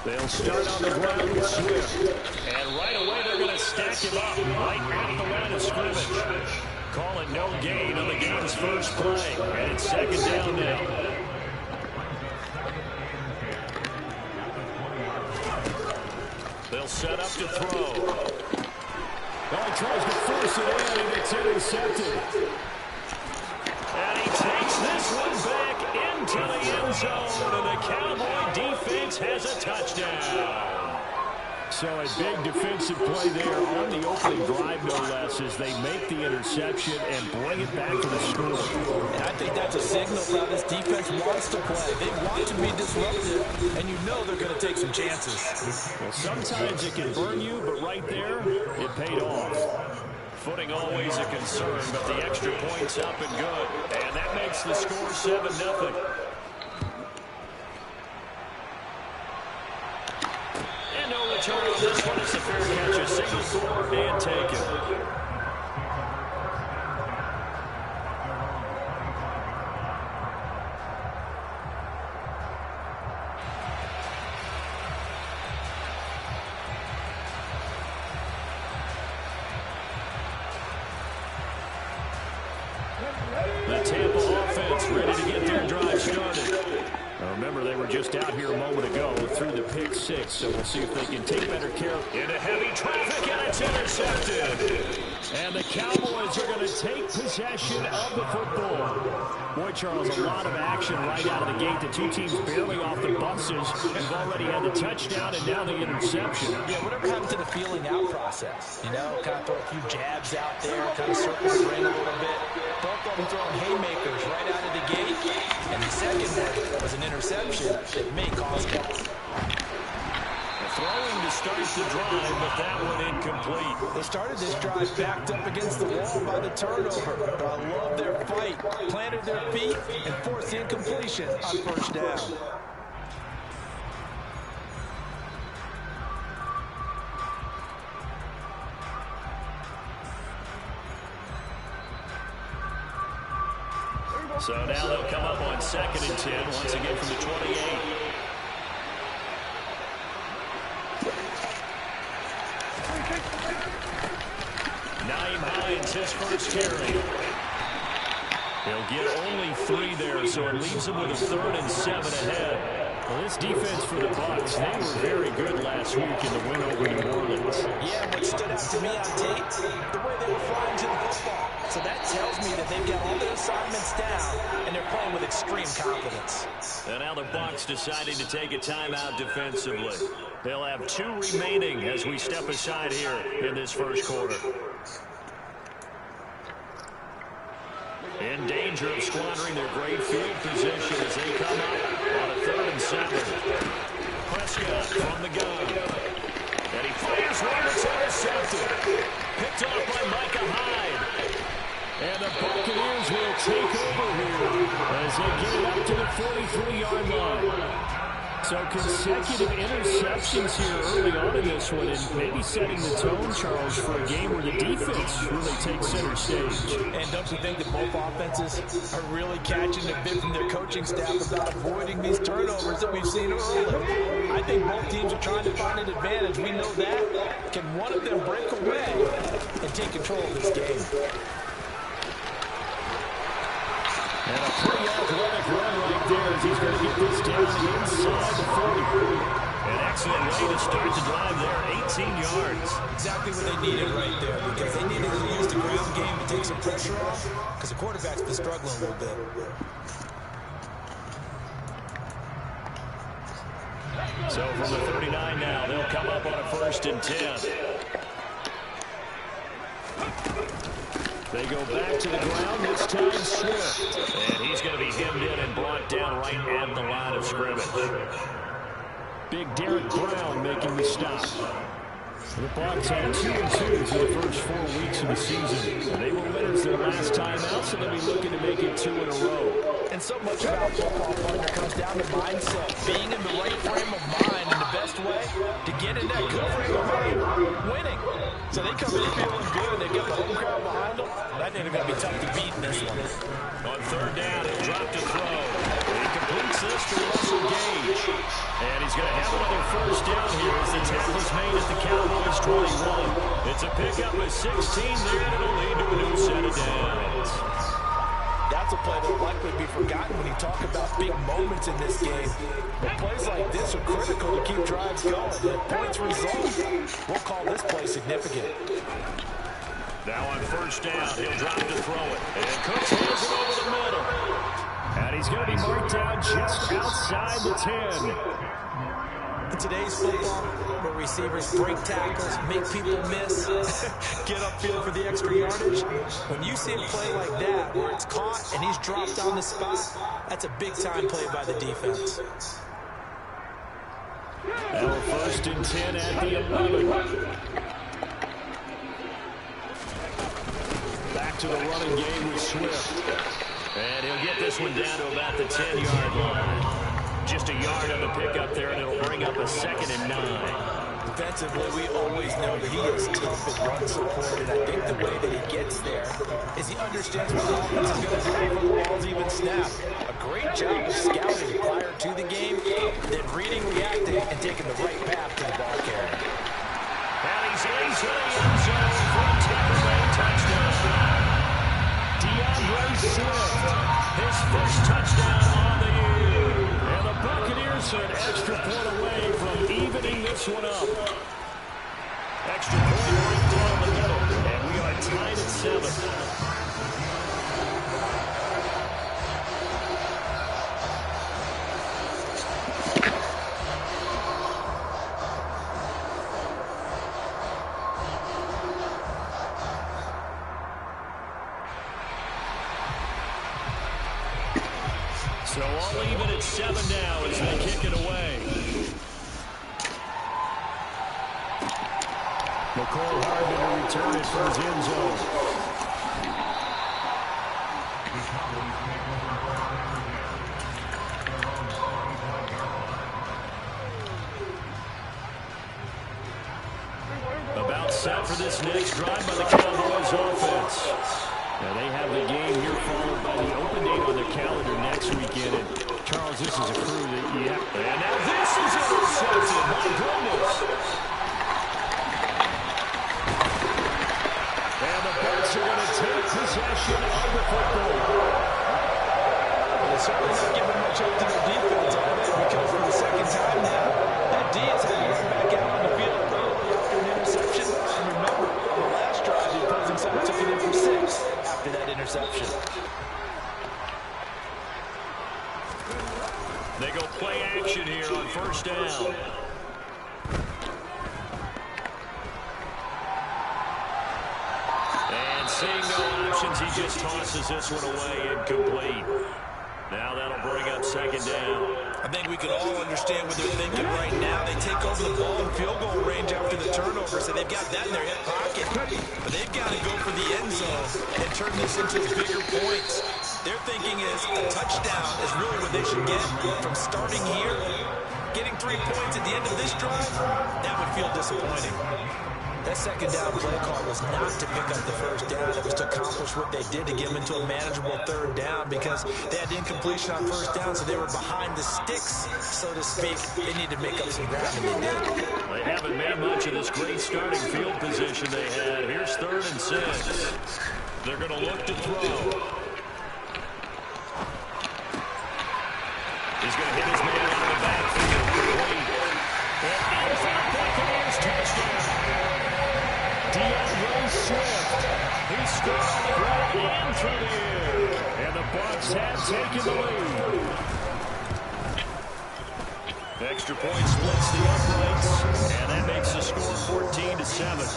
They'll start on the ground with Swift. And right away they're going to stack him up right at the line of scrimmage. Call it no gain on the game's first play. And it's second down now. They'll set up to throw. Well, he tries to force it in, and it's intercepted. And he takes this one back into the end zone, and the Cowboy defense has a touchdown. So a big defensive play there on the opening drive, no less, as they make the interception and bring it back to the score. And I think that's a signal for how this defense wants to play. They want to be disruptive, and you know they're going to take some chances. Well, sometimes it can burn you, but right there, it paid off. Footing always a concern, but the extra point's up and good. And that makes the score 7-0. And no return on this one. It's a fair catch, a single score, and taken. The Tampa offense ready to get their drive started. Now remember, they were just out here a moment ago through the pick six, so we'll see if they can take better care into heavy traffic, and it's intercepted. And the Cowboys are going to take possession of the football. Boy, Charles, a lot of action right out of the gate. The two teams barely off the buses. We've already had the touchdown and now the interception. Yeah, whatever happened to the feeling out process? You know, kind of throw a few jabs out there, kind of circle the ring a little bit. Both of them throwing haymakers right out of the gate. And the second one was an interception that may cost them. Throwing to start the drive, but that one incomplete. They started this drive backed up against the wall by the turnover. But I love their fight. Planted their feet and forced the incompletion on first down. So now they'll come up on 2nd and 10, once again from the 28. Naeem Hines, his first carry. He'll get only 3 there, so it leaves him with a 3rd and 7 ahead. Well, this defense for the Bucs, they were very good last week in the win over New Orleans. Yeah, what stood out to me on tape, the way they were flying to the football. So that tells me that they've got all their assignments down, and they're playing with extreme confidence. And now the Bucs deciding to take a timeout defensively. They'll have 2 remaining as we step aside here in this first quarter. In danger of squandering their great field position as they come up on a 3rd and 7. Prescott from the gun. And he fires one that's intercepted. Picked off by Micah Hyde. And the Buccaneers will take over here as they get it up to the 43-yard line. So consecutive interceptions here early on in this one, and maybe setting the tone, Charles, for a game where the defense really takes center stage. And don't you think that both offenses are really catching the bit from their coaching staff about avoiding these turnovers that we've seen early? I think both teams are trying to find an advantage. We know that. Can one of them break away and take control of this game? And a pretty athletic run right there as he's going to get this down inside the 40. An excellent way to start the drive there, 18 yards. Exactly what they needed right there, because they needed to use the ground game to take some pressure off, because the quarterback's been struggling a little bit. So from the 39 now, they'll come up on a 1st and 10. They go back to the ground, this time Swift. And he's going to be hemmed in and brought down right at the line of scrimmage. Big Derek Brown making the stop. The Bucs had 2-2 through the first 4 weeks of the season. They were winners their last time out, so they'll be looking to make it 2 in a row. And so much about football, partner, comes down to mindset. Being in the right frame of mind, and the best way to get in that good frame of mind, winning. So they come in feeling good. They've got the home crowd behind them. I think they're going to be tough to beat in this one. On third down, he'll drop to throw. He completes this to Russell Gage. And he's going to have another first down here as the tackle is made at the Cowboys 21. It's a pickup of 16 there, and it'll lead to a new set of downs. That's a play that will likely be forgotten when you talk about big moments in this game. But plays like this are critical to keep drives going. The points result, we'll call this play significant. Now on first down, he'll drop to throw it. And Cooks hands it over the middle. And he's going to be marked down just outside the 10. In today's football, where receivers break tackles, make people miss, get upfield for the extra yardage, when you see a play like that where it's caught and he's dropped on the spot, that's a big-time play by the defense. Now first and 10 at the 11. Back to the running game with Swift. And he'll get this one down to about the 10-yard line. Just a yard on the pickup there, and it'll bring up a 2nd and 9. Defensively, we always know that he is tough at run support, and I think the way that he gets there is he understands what the offense is going to do before the ball's even snapped. A great job of scouting prior to the game, then reading, reacting, and taking the right path to the ball carrier. And he's into the end zone for a takeaway touchdown. DeAndre Swift, his first touchdown on the year. And the Buccaneers are an extra point away from evening this one up. Extra point right down the middle. And we are tied at 7. So all even at 7 now as they kick it away. McCall Hardman to return it for his end zone. About set for this next drive by the Cowboys offense. Now they have the game here followed by the open date on their calendar next weekend. And Charles, this is a crew that you have. And now this is intercepted. My goodness. And the Bucs are going to take possession of the football. They're certainly not giving much up to their defense on it, because for the second time now, that D has had to run back out on the field after an interception. And remember, on the last drive, the opposing side took it in for 6 after that interception. They go play action here on first down. And seeing no options, he just tosses this one away incomplete. Now that'll bring up 2nd down. I think we can all understand what they're thinking right now. They take over the ball in field goal range after the turnover, so they've got that in their hip pocket. But they've got to go for the end zone and turn this into bigger points. Their thinking is a touchdown is really what they should get from starting here. Getting 3 points at the end of this drive, that would feel disappointing. That second down play call was not to pick up the first down. It was to accomplish what they did to get them into a manageable 3rd down, because they had incompletion on first down, so they were behind the sticks, so to speak. They needed to make up some ground, and they did. They haven't made much of this great starting field position they had. Here's 3rd and 6. They're going to look to throw. He's going to hit his man on the backfield. And it's a Buccaneers touchdown. DeAndre Swift. He scored on the ground and through the air. And the Bucs have taken the lead. Extra point splits the uprights. And that makes the score 14-7.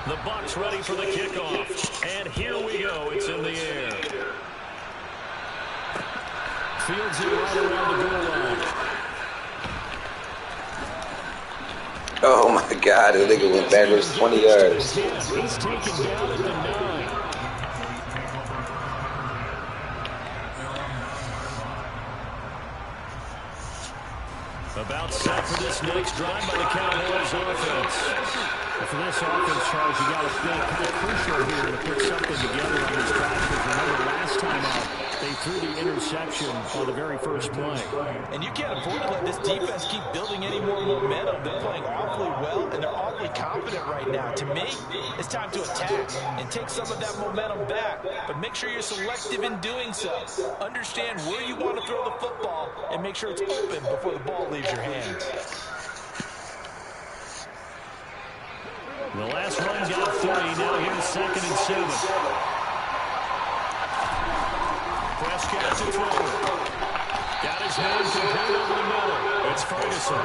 The Bucs ready for the kickoff. And here we go. It's in the air. Fields it right around the goal line. Oh my God, the nigga went backwards 20 yards. He's taken down at the 9. About set for this next drive by the Cowboys offense. Well, for this offense, Charles, you got to think kind of crucial here to put something together on these drives. Remember, last time out, they threw the interception on the very first play. And you can't afford to let this defense keep building any more momentum. They're playing awfully well, and they're awfully confident right now. To me, it's time to attack and take some of that momentum back. But make sure you're selective in doing so. Understand where you want to throw the football and make sure it's open before the ball leaves your hands. The last run got 3. Now here's 2nd and 7. Prescott to throw. Got his hand complete over the middle. It's Ferguson.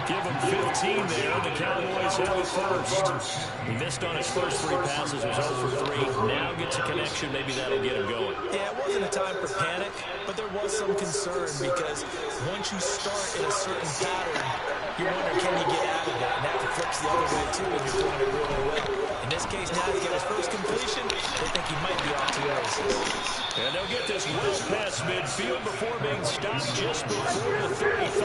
Give him 15 there. The Cowboys have a first. He missed on his first 3 passes. Was 0 for 3. Now gets a connection. Maybe that'll get him going. Yeah, it wasn't a time for panic, but there was some concern because once you start in a certain pattern, you wonder, can you get out of it? And that flips the other way, too, when you're doing it really well. In this case, now he's got his first completion. They think he might be off to the races. And they'll get this well past midfield before being stopped just before the 35.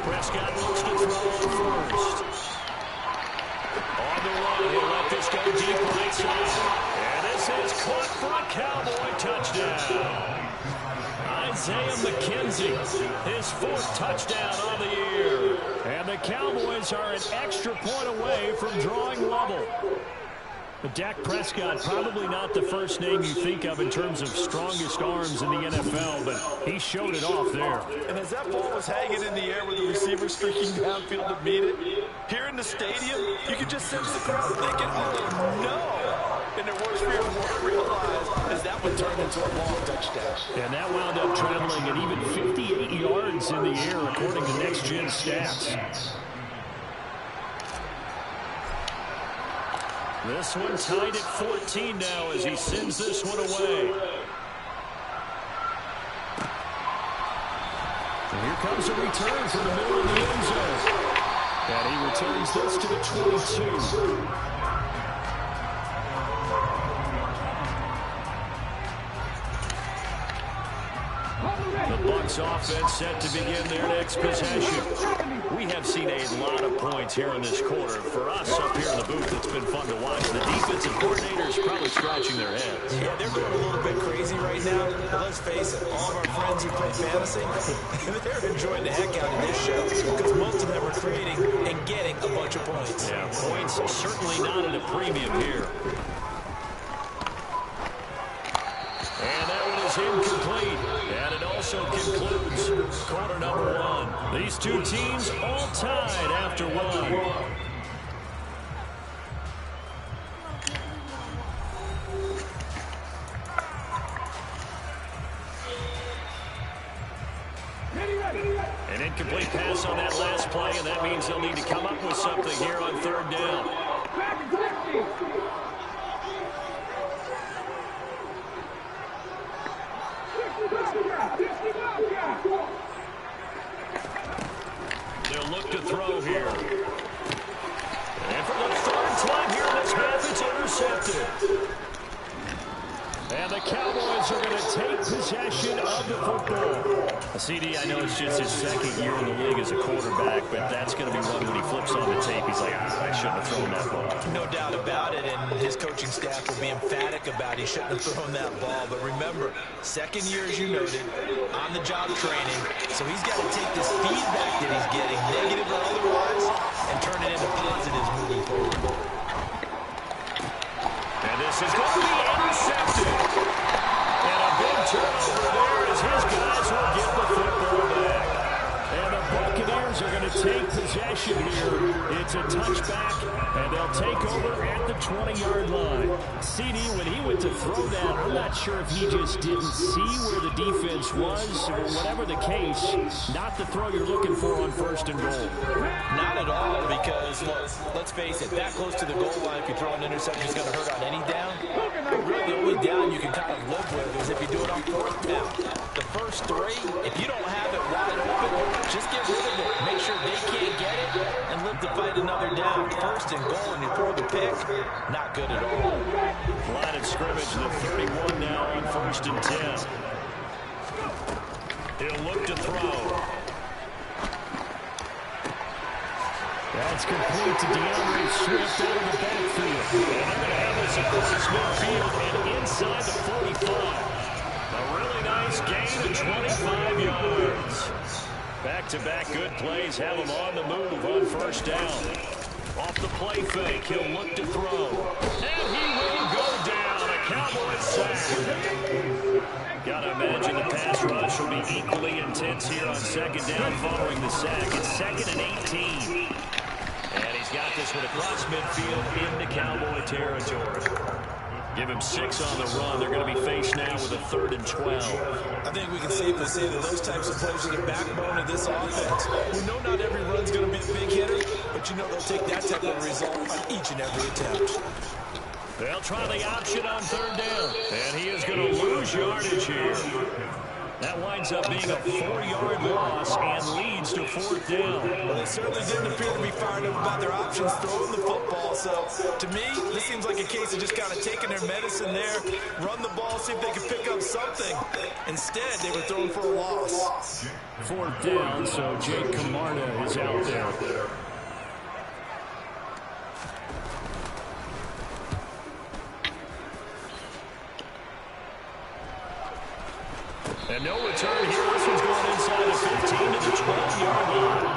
Prescott looks to throw on first. On the run, he'll let this go deep right side. And this is caught for a Cowboy touchdown. Isaiah McKenzie, his 4th touchdown on the year. And the Cowboys are an extra point away from drawing level. But Dak Prescott, probably not the first name you think of in terms of strongest arms in the NFL, but he showed it off there. And as that ball was hanging in the air with the receiver streaking downfield to meet it, here in the stadium, you could just sense the crowd thinking, oh, no. And their worst fear won't realize as that one turned into a long touchdown. And that wound up traveling at even 58 yards in the air, according to Next Gen Stats. This one tied at 14 now as he sends this one away. And here comes a return from the middle of the end zone. And he returns this to the 22. The Bucs offense set to begin their next possession. We have seen a lot of points here in this quarter. For us up here in the booth, it's been fun to watch. The defensive coordinators probably scratching their heads. Yeah, they're going a little bit crazy right now. But let's face it, all of our friends who play fantasy, they're enjoying the heck out of this show because most of them are creating and getting a bunch of points. Yeah, points certainly not at a premium here. And that one is incomplete. And it also concludes quarter number 1. These two teams all tied after 1. An incomplete pass on that last play, and that means they'll need to come up with something here on 3rd down. They'll look to throw here. And for the 3rd time here in this half, it's intercepted. And the Cowboys are going to take possession of the football. CD, I know it's just his 2nd year in the league as a quarterback, but that's going to be one when he flips on the tape. He's like, I shouldn't have thrown that ball. No doubt about it, and his coaching staff will be emphatic about he shouldn't have thrown that ball. But remember, 2nd year, as you noted, on-the-job training, so he's got to take this feedback that he's getting, negative or otherwise, and turn it into positives moving forward. And this is going to be intercepted. And a big turnover there as his guys will get the football back. And the Buccaneers are going to take possession here. It's it's a touchback, and they'll take over at the 20-yard line. CD, when he went to throw that, I'm not sure if he just didn't see where the defense was, or whatever the case, not the throw you're looking for on 1st and goal. Not at all, because, look, let's face it, that close to the goal line, if you throw an interception, it's going to hurt on any down. Really, the only down you can kind of live with is if you do it on 4th down. The first 3, if you don't have it wide open, just get rid of it. Make sure they can't get it and live to fight another down. 1st and goal, and you throw the pick, not good at all. Line of scrimmage, the 31 now on 1st and 10. He'll look to throw. That's complete to DeAndre Swift out of the backfield. And they're going to have this across midfield and inside the 45. A really nice gain of 25 yards. Back-to-back good plays have him on the move on 1st down. Off the play fake, he'll look to throw. And he will go down. A Cowboy sack. Gotta imagine the pass rush will be equally intense here on 2nd down following the sack. It's 2nd and 18. And he's got this one across midfield into Cowboy territory. Give him 6 on the run. They're going to be faced now with a 3rd and 12. I think we can safely say that those types of plays are the backbone of this offense. We know not every run's going to be a big hitter, but you know they'll take that type of result on each and every attempt. They'll try the option on 3rd down. And he is going to lose yardage here. That winds up being a 4-yard loss and leads to 4th down. Well, they certainly didn't appear to be fired up about their options throwing the football. So, to me, this seems like a case of just kind of taking their medicine there, run the ball, see if they can pick up something. Instead, they were throwing for a loss. 4th down, so Jake Camarda is out there. And no return here. This one's going inside the 15 to the 12-yard line.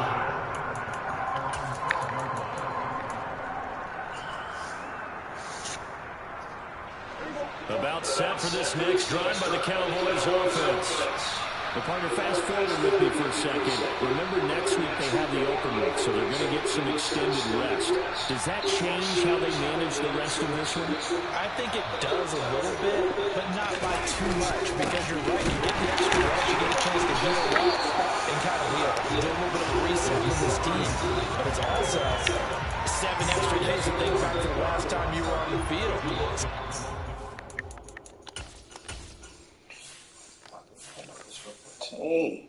About set for this next drive by the Cowboys offense. The partner, fast forward with me for a second. Remember, next week they have the open week, so they're going to get some extended rest. Does that change how they manage the rest of this one? I think it does a little bit, but not by too much, because you're right. You get the extra rest, you get a chance to heal up and kind of do a little bit of a reset with this team. But it's also 7 extra days to think back to the last time you were on the field. Hey.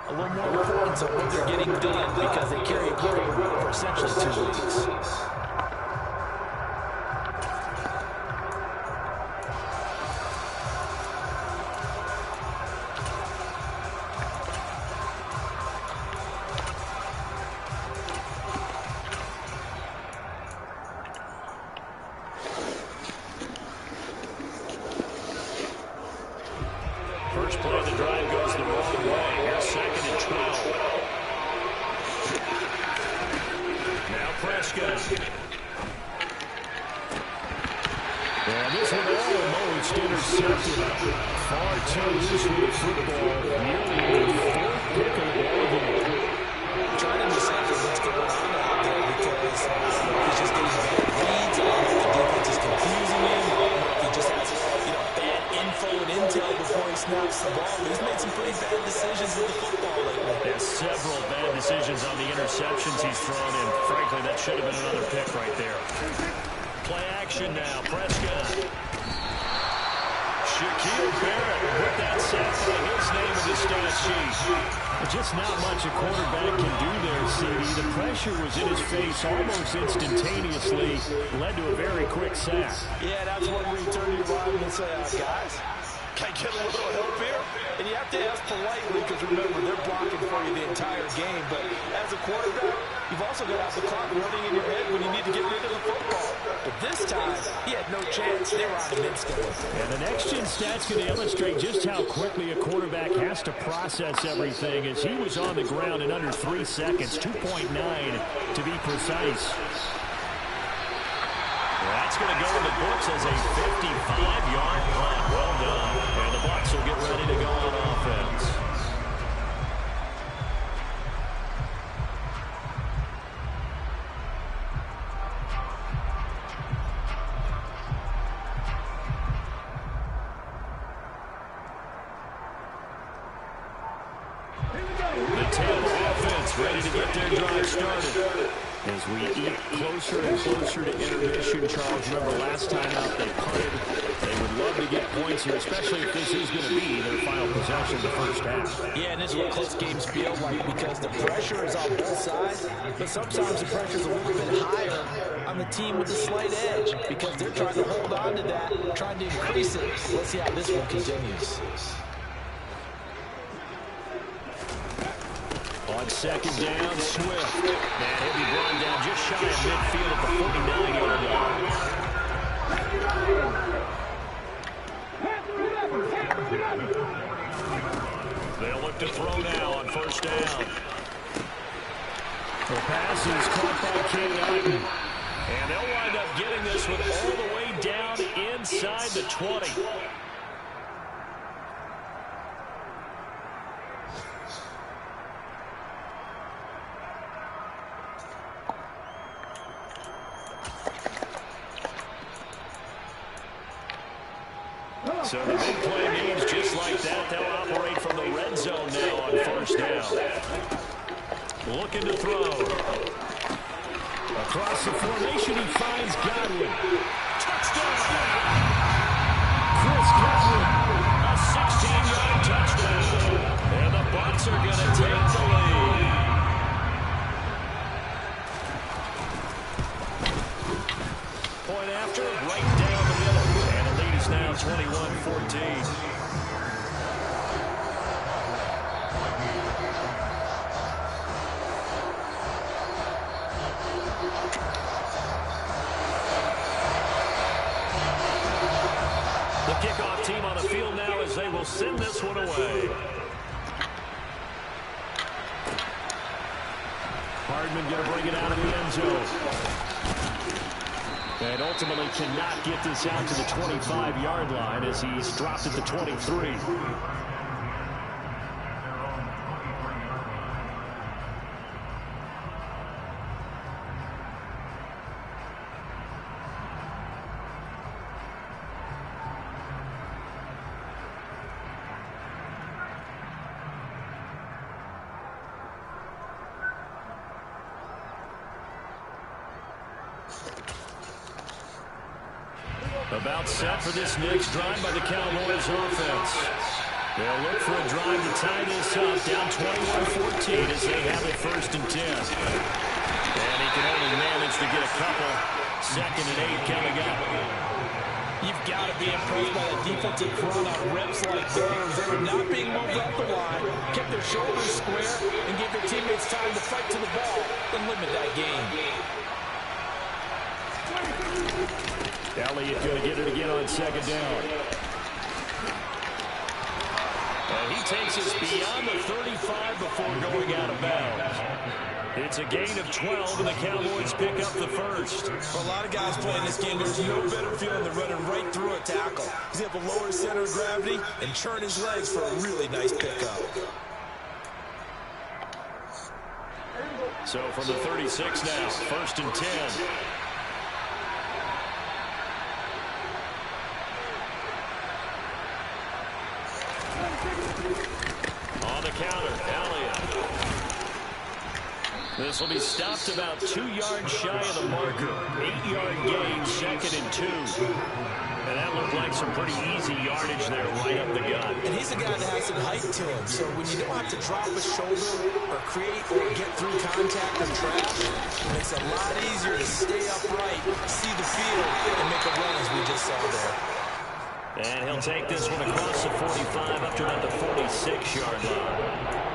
A little more importance on what they're getting done because they carry it forward for essentially 2 weeks. First play of the drive goes the wrong way. Here's 2nd and 12. Now Prescott. And this one almost intercepted. Far too loose with the football. Nearly the 4th pick of the ball game. I'm trying to decipher what's going on out there because he's just getting bad reads. The defense is confusing him. He just has bad info and intel before he snaps the ball. But he's made some pretty bad decisions with the football lately. There's several bad decisions on the interceptions he's thrown in. Frankly, that should have been another pick right there. Play action now. Prescott. Shaquille Barrett put that sack by his name in the stat sheet. Just not much a quarterback can do there, CD. The pressure was in his face almost instantaneously, led to a very quick sack. Yeah, that's when we turn to your line and say, guys, can I get a little help here? And you have to ask politely because, remember, they're blocking for you the entire game. But as a quarterback, you've also got to have the clock running in your head when you need to get rid of the football. But this time, he had no chance. They were on him instantly. And the next-gen stats going to illustrate just how quickly a quarterback has to process everything, as he was on the ground in under 3 seconds, 2.9 to be precise. That's going to go in the books as a 55-yard punt. Well done. And the Bucs will get ready to go on offense. The Tampa offense ready to get their drive started. As we eat closer and closer to intermission, Charles, remember last time out they punted. They would love to get points here, especially if this is going to be their final possession of the first half. Yeah, and this is what close games feel like because the pressure is on both sides, but sometimes the pressure is a little bit higher on the team with the slight edge because they're trying to hold on to that, trying to increase it. Let's see how this one continues. On second down, Swift. That he'll be brought down just shy of midfield at the 49-yard line. They'll look to throw now on first down. The pass is caught by Cam, and they'll wind up getting this one all the way down inside the 20. So the big play means just like that, they'll operate from the red zone now on first down. Looking to throw. Across the formation, he finds Godwin. Touchdown! Chris Godwin, a 16-yard touchdown. And the Bucs are going to take the lead. Point after, right down the middle. And the lead is now 21-14. The kickoff team on the field now as they will send this one away. Hardman going to bring it out of the end zone. And ultimately cannot get this out to the 25-yard line as he's dropped at the 23. About set for this next drive by the Cowboys offense. They'll look for a drive to tie this up down 21-14 as they have it 1st and 10. And he can only manage to get a couple. 2nd and 8 coming up. You've got to be impressed by the defensive front on reps like those. They were not being moved up the line, kept their shoulders square, and gave their teammates time to fight to the ball and limit that game. Elliott going to get it again on 2nd down. And he takes us beyond the 35 before going out of bounds. It's a gain of 12, and the Cowboys pick up the first. For a lot of guys playing this game, there's no better feeling than running right through a tackle. He's able to lower his center of gravity and churn his legs for a really nice pickup. So from the 36 now, 1st and 10. On the counter, Elliott. The This will be stopped about 2 yards shy of the marker. 8-yard gain, 2nd and 2. And that looked like some pretty easy yardage there right up the gut. And he's a guy that has some height to him. So when you don't have to drop a shoulder or create or get through contact or trash, it makes it a lot easier to stay upright, see the field, and make a run as we just saw there. And he'll take this one across the 45 up to about the 46-yard line.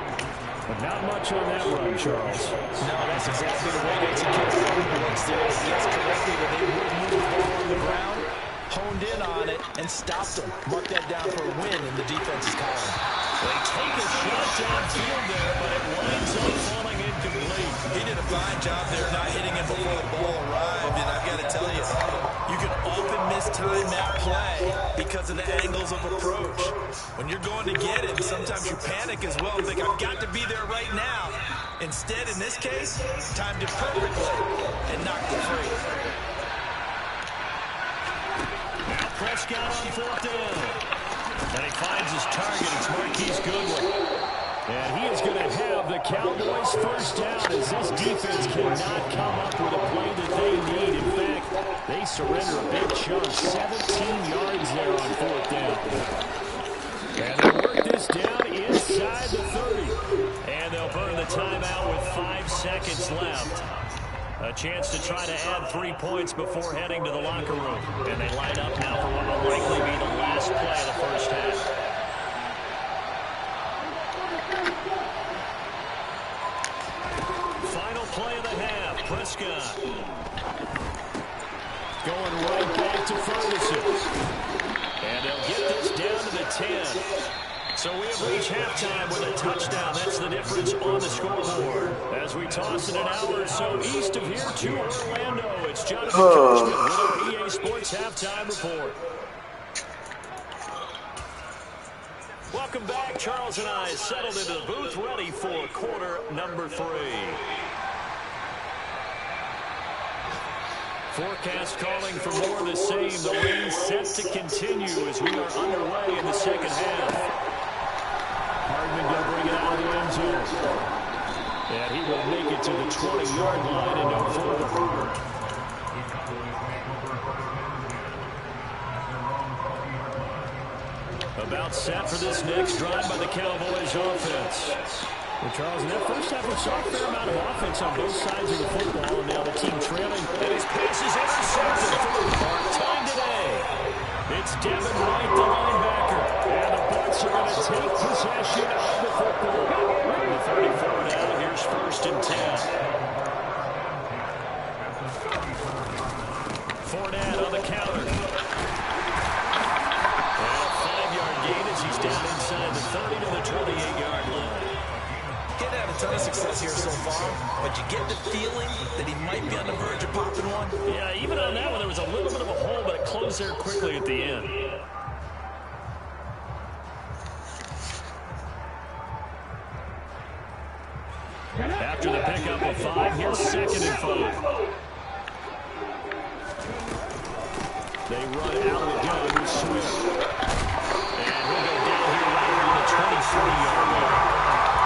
But not much on that run, Charles. No, that's exactly the way to execute it. Once they're guessed correctly that they would move the ball on the ground, honed in on it, and stopped them. Mark that down for a win in the defense's column. They take a shot downfield there, but it winds up falling incomplete. He did a fine job there not hitting it before the ball arrived, and I've got to tell you, you can often mistime that play because of the angles of approach. When you're going to get it, sometimes you panic as well and think, I've got to be there right now. Instead, in this case, timed it perfectly and knocked it free. Now Prescott on 4th down. And he finds his target. It's Marquise Goodwin. And he is going to have the Cowboys first down as this defense cannot come up with a play that they need. In fact, they surrender a big chunk. 17 yards there on 4th down. And they'll work this down inside the 30. And they'll burn the timeout with 5 seconds left. A chance to try to add 3 points before heading to the locker room. And they line up now for what will likely be the last play of the first half. Final play of the half. Prescott. Going right back to Ferguson. And they'll get this down to the 10. So we have reached halftime with a touchdown. That's the difference on the scoreboard. As we toss it an hour or so east of here to Orlando, it's Jonathan Kirschman with our EA Sports Halftime Report. Welcome back. Charles and I settled into the booth, ready for quarter number 3. Forecast calling for more of the same. The rain set to continue as we are underway in the second half. Hardman going to bring it out of the end zone. And he will make it to the 20-yard line and no further. About set for this next drive by the Cowboys offense. Well, Charles, in that first half, we saw a fair amount of offense on both sides of the football. And now the team trailing. And his pass is intercepted for the third time today. It's Devin White, the linebacker. And the Bucs are going to take possession of the football. From the 34 now, here's 1st and 10. Fournette on the counter. And a 5-yard gain as he's down inside the 30 to the 28-yard line. Getting had a ton of success here so far, but you get the feeling that he might be on the verge of popping one. Yeah, even on that one, there was a little bit of a hole, but it closed there quickly at the end. After the pickup of 5, here's 2nd and 5. They run out of the gun with Swift. And he'll go down here right around the 23-yard line.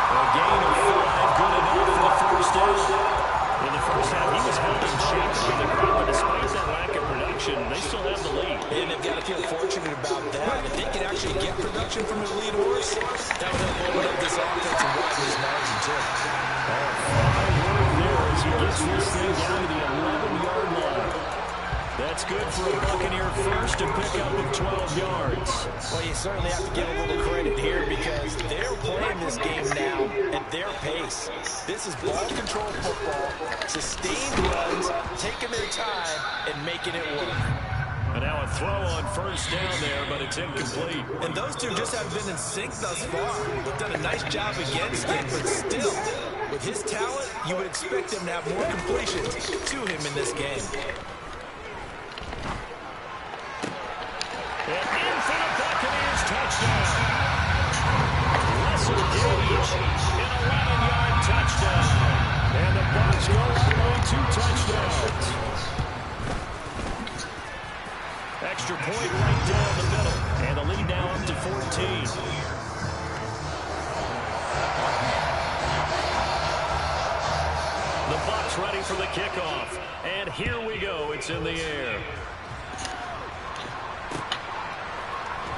A gain of 5, good enough for the first down. In the first half, he was held in check on the ground, but despite that lack of production, they still have the lead. And they've got to feel fortunate about that. If they can actually get production from their lead horse, that would help open up this offense and widen his margin, too. Fine work there as he gets this thing down to the 11-yard line. That's good for a Buccaneer first to pick up with 12 yards. Well, you certainly have to give a little credit here because they're playing this game now at their pace. This is ball control football, sustained runs, taking their time, and making it work. And now a throw on first down there, but it's incomplete. And those two just haven't been in sync thus far. They've done a nice job against him, but still, with his talent, you would expect him to have more completions to him in this game. And in for the Buccaneers touchdown. Russell Gage, an 11-yard touchdown. And the Bucs go up by 2 touchdowns. Extra point right down the middle. And the lead now up to 14. The for the kickoff. And here we go. It's in the air.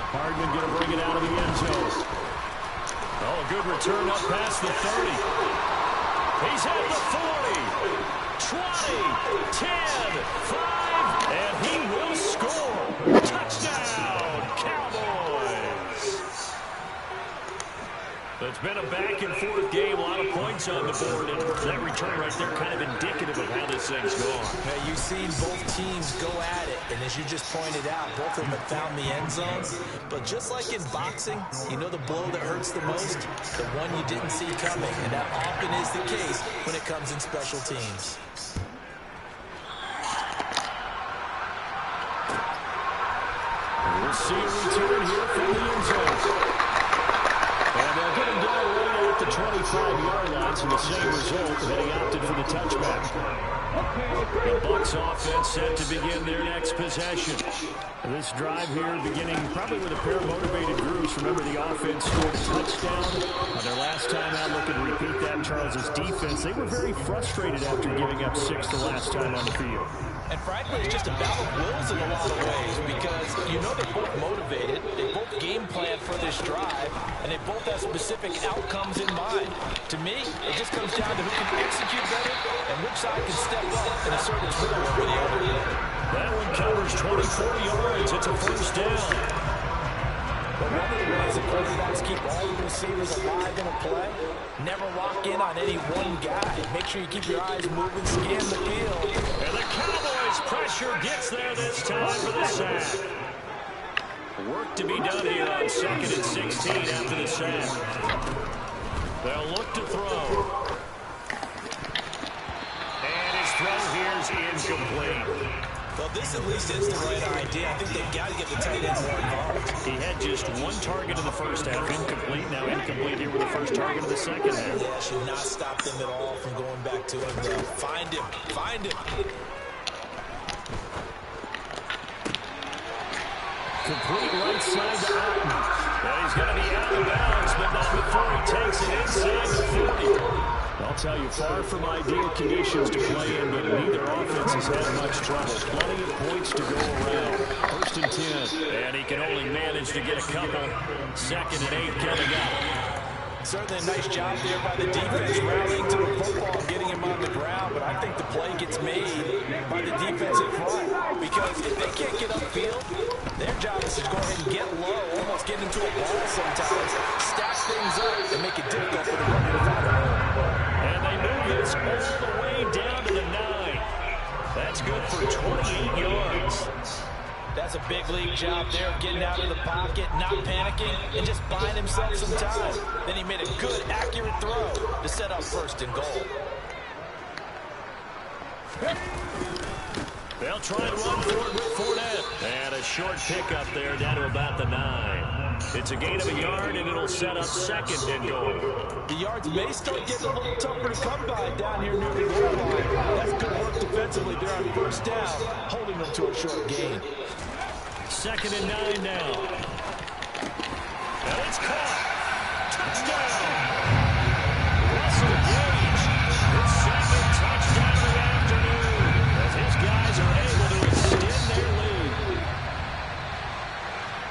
Hardman going to bring it out of the end zone. Oh, good return up past the 30. He's at the 40, 20, 10, 5, and he will score. Touchdown, Cowboys. It's been a back-and-forth game, a lot of points on the board, and that return right there kind of indicative of how this thing's gone. Hey, you've seen both teams go at it, and as you just pointed out, both of them have found the end zone. But just like in boxing, you know the blow that hurts the most? The one you didn't see coming, and that often is the case when it comes in special teams. We'll see a return here from the end zone. And they'll get him down right at the 25-yard line, so the same result, that he opted for the touchback. The Bucs offense set to begin their next possession. This drive here beginning probably with a pair of motivated groups. Remember, the offense scored a touchdown on their last time out. Looking to repeat that. Charles's defense, they were very frustrated after giving up 6 the last time on the field. And frankly, it's just a battle of wills in a lot of ways because you know they're both motivated, they both game plan for this drive, and they both have specific outcomes in mind. To me, it just comes down to who can execute better and which side can step up and assert its will over the other. That one covers 24 yards. It's a first down. But one of the ways that quarterbacks keep all the receivers alive in a play, never lock in on any one guy. Make sure you keep your eyes moving, scan the field. And the Cowboys' pressure gets there this time for the sack. Work to be done here on 2nd and 16 after the sack. They'll look to throw. And his throw here is incomplete. Well, this at least is the right idea. I think they've got to get the tight end more involved. He had just one target in the first half, incomplete. Now incomplete here with the first target of the second half. Yeah, should not stop them at all from going back to him, though. Find him. Find him. Complete right side to Otten. And he's going to be out of bounds, but not before he takes it inside the 40. I'll tell you, far from ideal conditions to play in, but neither offense has had much trouble. Plenty of points to go around. 1st and 10. And he can only manage to get a couple. 2nd and 8 coming up. Certainly a nice job there by the defense rallying to the football and getting him on the ground, but I think the play gets made by the defensive front because if they can't get upfield, their job is to go ahead and get low, almost get into a ball sometimes, stack things up, and make it difficult for the runner to find a hole. And they move this all the way down to the 9. That's good for 28 yards. That's a big league job there of getting out of the pocket, not panicking, and just buying himself some time. Then he made a good, accurate throw to set up 1st and goal. They'll try and run for it with Fournette. And a short pickup there down to about the 9. It's a gain of a yard, and it'll set up 2nd and goal. The yards may start getting a little tougher to come by down here near the goal line. That's good work defensively there on 1st down, holding them to a short gain. 2nd and 9 now. And it's caught. Touchdown. Russell Gage, his 2nd touchdown of the afternoon, as his guys are able to extend their lead.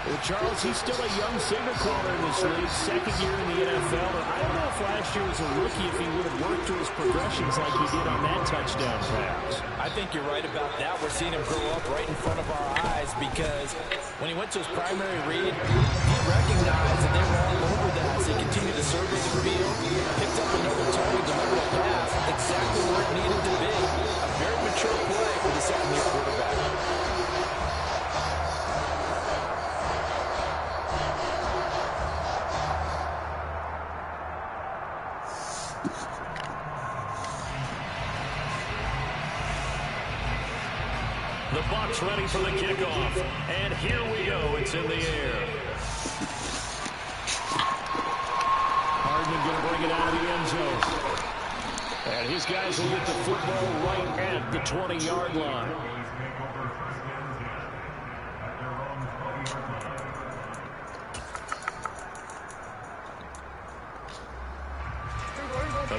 Well, Charles, he's still a young signal caller in this league, 2nd year in the NFL. And I don't know if last year was a rookie if he would have worked through his progressions like he did on that touchdown pass. I think you're right about that. We're seeing him grow up right in front of our eyes because when he went to his primary read, he recognized that they were all over that as he continued to survey the field, picked up another target, delivered a pass, exactly where it needed to be. A very mature play for the 2nd-year quarterback. The Bucs ready for the kickoff. And here we go. It's in the air. Hardman going to bring it out of the end zone. And his guys will get the football right at the 20-yard line.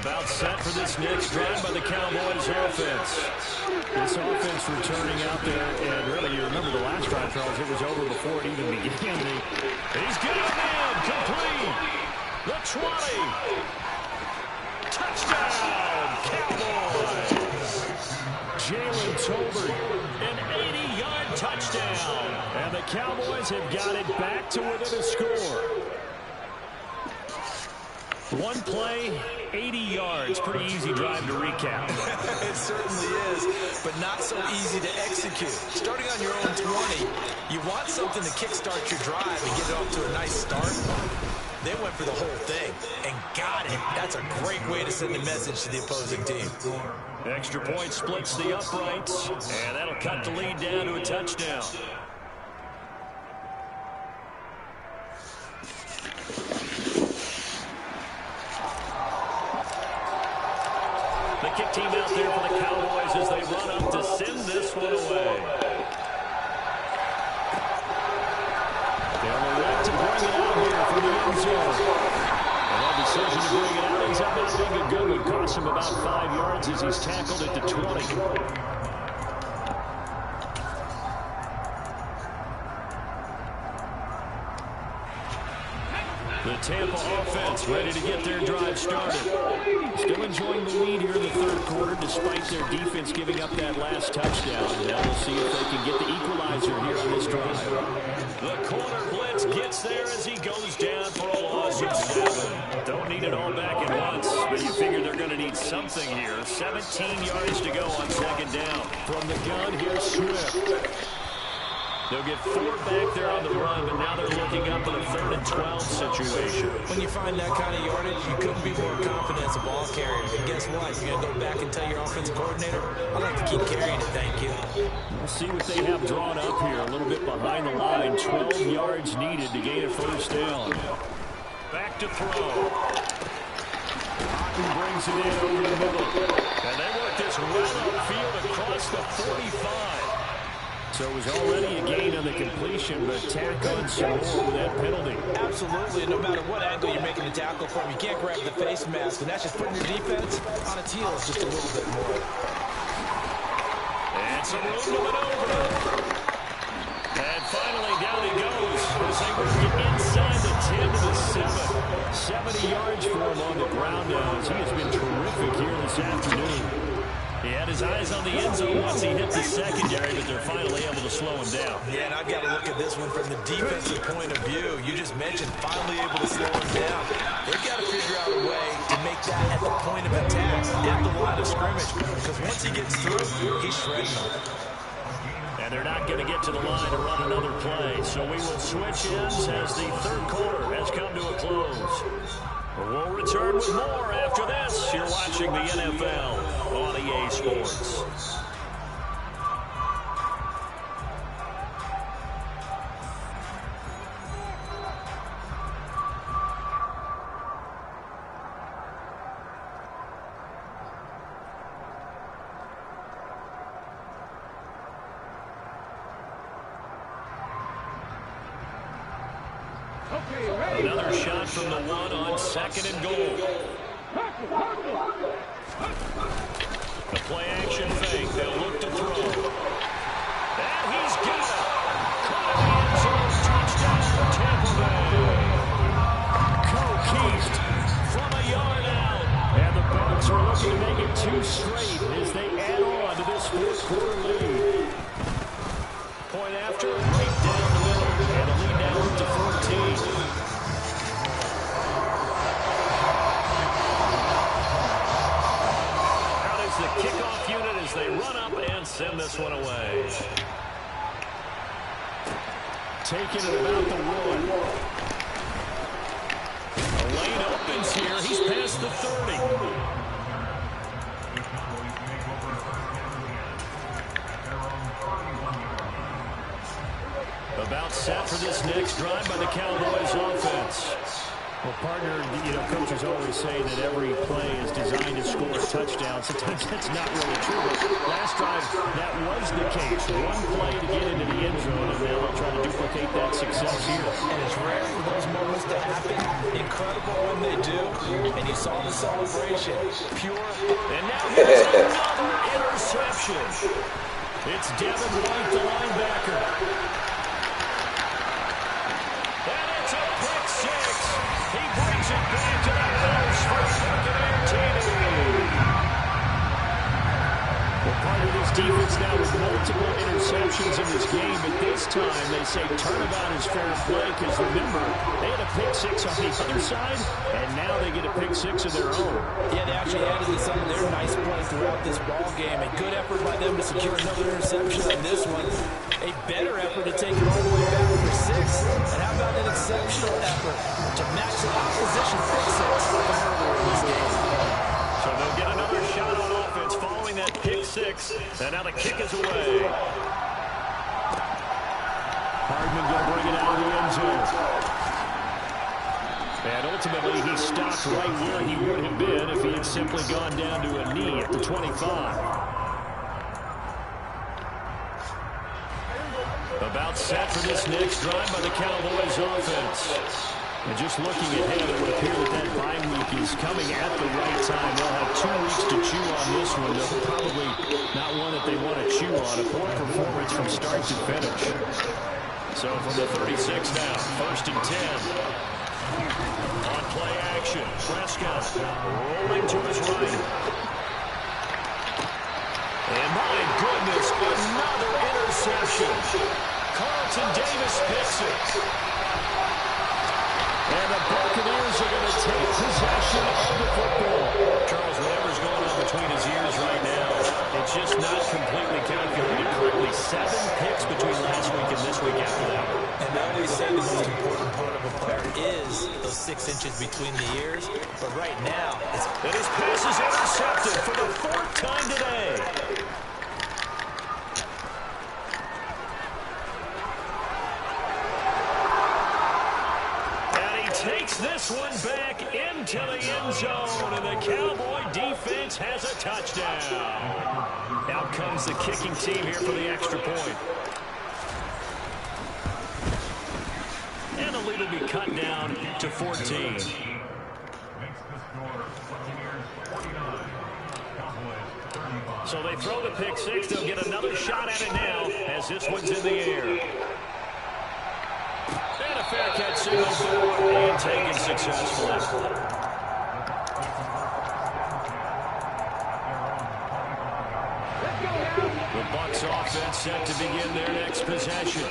About set for this next drive by the Cowboys offense. This offense returning out there, and really, you remember the last drive, Charles, it was over before it even began. He's got it in, complete. The 20. Touchdown, Cowboys. Jalen Tolbert, an 80-yard touchdown. And the Cowboys have got it back to within a score. One play, 80 yards. Pretty easy drive to recap. It certainly is, but not so easy to execute. Starting on your own 20, you want something to kickstart your drive and get it off to a nice start. They went for the whole thing and got it. That's a great way to send a message to the opposing team. Extra point splits the uprights, and that'll cut the lead down to a touchdown. The kick team out there for the Cowboys as they run up to send this one away. They'll elect to bring it out here from the end zone. And that decision to bring it out ends up not being a good one. Costs him about 5 yards as he's tackled at the 20. The Tampa offense ready to get their drive started. Still enjoying the lead here in the third quarter despite their defense giving up that last touchdown. Now we'll see if they can get the equalizer here on this drive. The corner blitz gets there as he goes down for a loss of 7. Don't need it all back at once, but you figure they're going to need something here. 17 yards to go on second down. From the gun, here's Swift. They'll get 4 back there on the run, but now they're looking up in a 3rd and 12 situation. When you find that kind of yardage, you couldn't be more confident as a ball carrier. And guess what? You're going to go back and tell your offensive coordinator, I'd like to keep carrying it, thank you. We'll see what they have drawn up here. A little bit behind the line. 12 yards needed to gain a first down. Back to throw. Cotton brings it in over the middle. And they work this right upfield across the 45. So it was already a gain on the completion, but tack on some more with that penalty. Absolutely, and no matter what angle you're making the tackle from, you can't grab the face mask, and that's just putting your defense on its heels just a little bit more. And some room to maneuver. And finally, down he goes as they work it inside the 10 to the 7. 70 yards for him on the ground now as he has been terrific here this afternoon. He had his eyes on the end zone once he hit the secondary, but they're finally able to slow him down. Yeah, and I've got to look at this one from the defensive point of view. You just mentioned finally able to slow him down. They've got to figure out a way to make that at the point of attack, at the line of scrimmage, because once he gets through, he's shredding them. And they're not going to get to the line to run another play, so we will switch ends as the third quarter has come to a close. We'll return with more after this. You're watching the NFL on EA Sports. Another shot from the one on 2nd and goal. The play action fake. They'll look to throw. And he's got it. Caught in the end zone. Touchdown, Tampa Bay. Coquiste from a yard out. And the Bucs are looking to make it 2 straight as they add on to this 4th quarter lead. Point after, right down the middle. And a lead now up to 14. The kickoff unit as they run up and send this one away. Taking it about the 1. A lane opens here. He's past the 30. About set for this next drive by the Cowboys offense. Well, partner, coaches always say that every play is designed to score a touchdown. Sometimes that's not really true, but last drive, that was the case. One play to get into the end zone, and now they'll try to duplicate that success here. And it's rare for those moments to happen. Incredible when they do. And you saw the celebration. Pure. And now here's another interception. It's Devin White, the linebacker. And it's a pick six. He brings it back to the house for the Buccaneer team. Well, part of this defense now with multiple interceptions in this game, but this time they say turnabout is fair play because, remember, they had a pick six on the other side, and now they get a pick six of their own. Yeah, they actually added to some of their nice play throughout this ball game. A good effort by them to secure another interception on this one. A better effort to take it all the way back for six. And how about an exceptional effort to match the opposition pick six from earlier in this game? So they'll get another shot on offense following that pick six. And now the kick is away. Hardman going to bring it out of the end zone. And ultimately he stopped right where he would have been if he had simply gone down to a knee at the 25. About set for this next drive by the Cowboys offense. And just looking ahead, it would appear that bye week is coming at the right time. They'll have 2 weeks to chew on this one, though probably not one that they want to chew on. A poor performance from start to finish. So from the 36 now, 1st and 10. On play action, Prescott rolling to his right. And my goodness, another interception. Carlton Davis picks it. And the Buccaneers are going to take possession of the football. Charles, whatever's going on between his ears right now, it's just not completely calculated correctly. 7 picks between last week and this week after that. And I always say the most important part of a player is those 6 inches between the ears. But right now, and his pass is intercepted for the 4th time today. Takes this one back into the end zone, and the Cowboy defense has a touchdown. Out comes the kicking team here for the extra point. And the lead will be cut down to 14. So they throw the pick six. They'll get another shot at it now as this one's in the air. And a fair catch signal forward and taken successfully. The Bucs offense set to begin their next possession.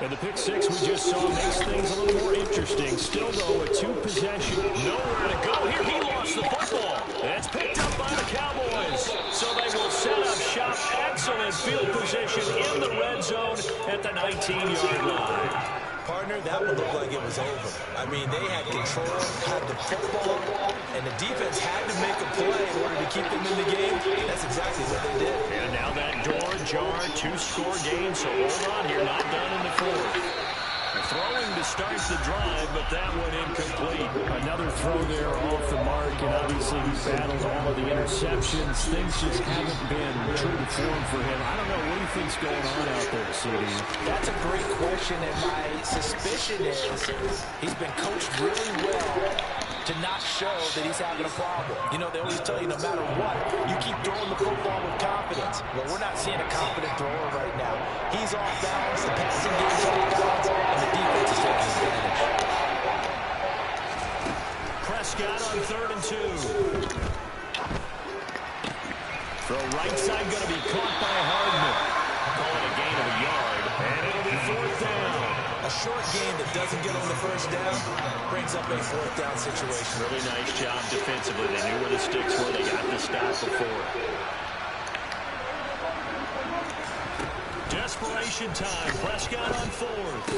And the pick six we just saw makes things a little more interesting. Still, though, a 2 possession. Nowhere to go here. He lost the football. And it's picked up by the Cowboys. So they will set up shop. Excellent field position in the red zone at the 19-yard line. Partner, that one looked like it was over. I mean, they had control, had the football, and the defense had to make a play in order to keep them in the game. That's exactly what they did. And now that door jar, 2-score game, so hold on, you're not done in the 4th. Throwing to start the drive, but that one incomplete. Another throw there off the mark, and obviously he battled all of the interceptions. Things just haven't been true to form for him. I don't know, what do you think's going on out there, CD? That's a great question, and my suspicion is he's been coached really well to not show that he's having a problem. You know, they always tell you no matter what, you keep throwing the football with confidence. Well, we're not seeing a confident thrower right now. He's off balance, the passing game's off balance, and the defense is taking advantage. Prescott on 3rd and 2. Throw right side going to be caught by Hardman. Call it a gain of a yard, and it'll be 4th down. A short game that doesn't get on the 1st down brings up a 4th down situation. Really nice job defensively. They knew where the sticks were. They got the stop before. Desperation time. Prescott on 4th.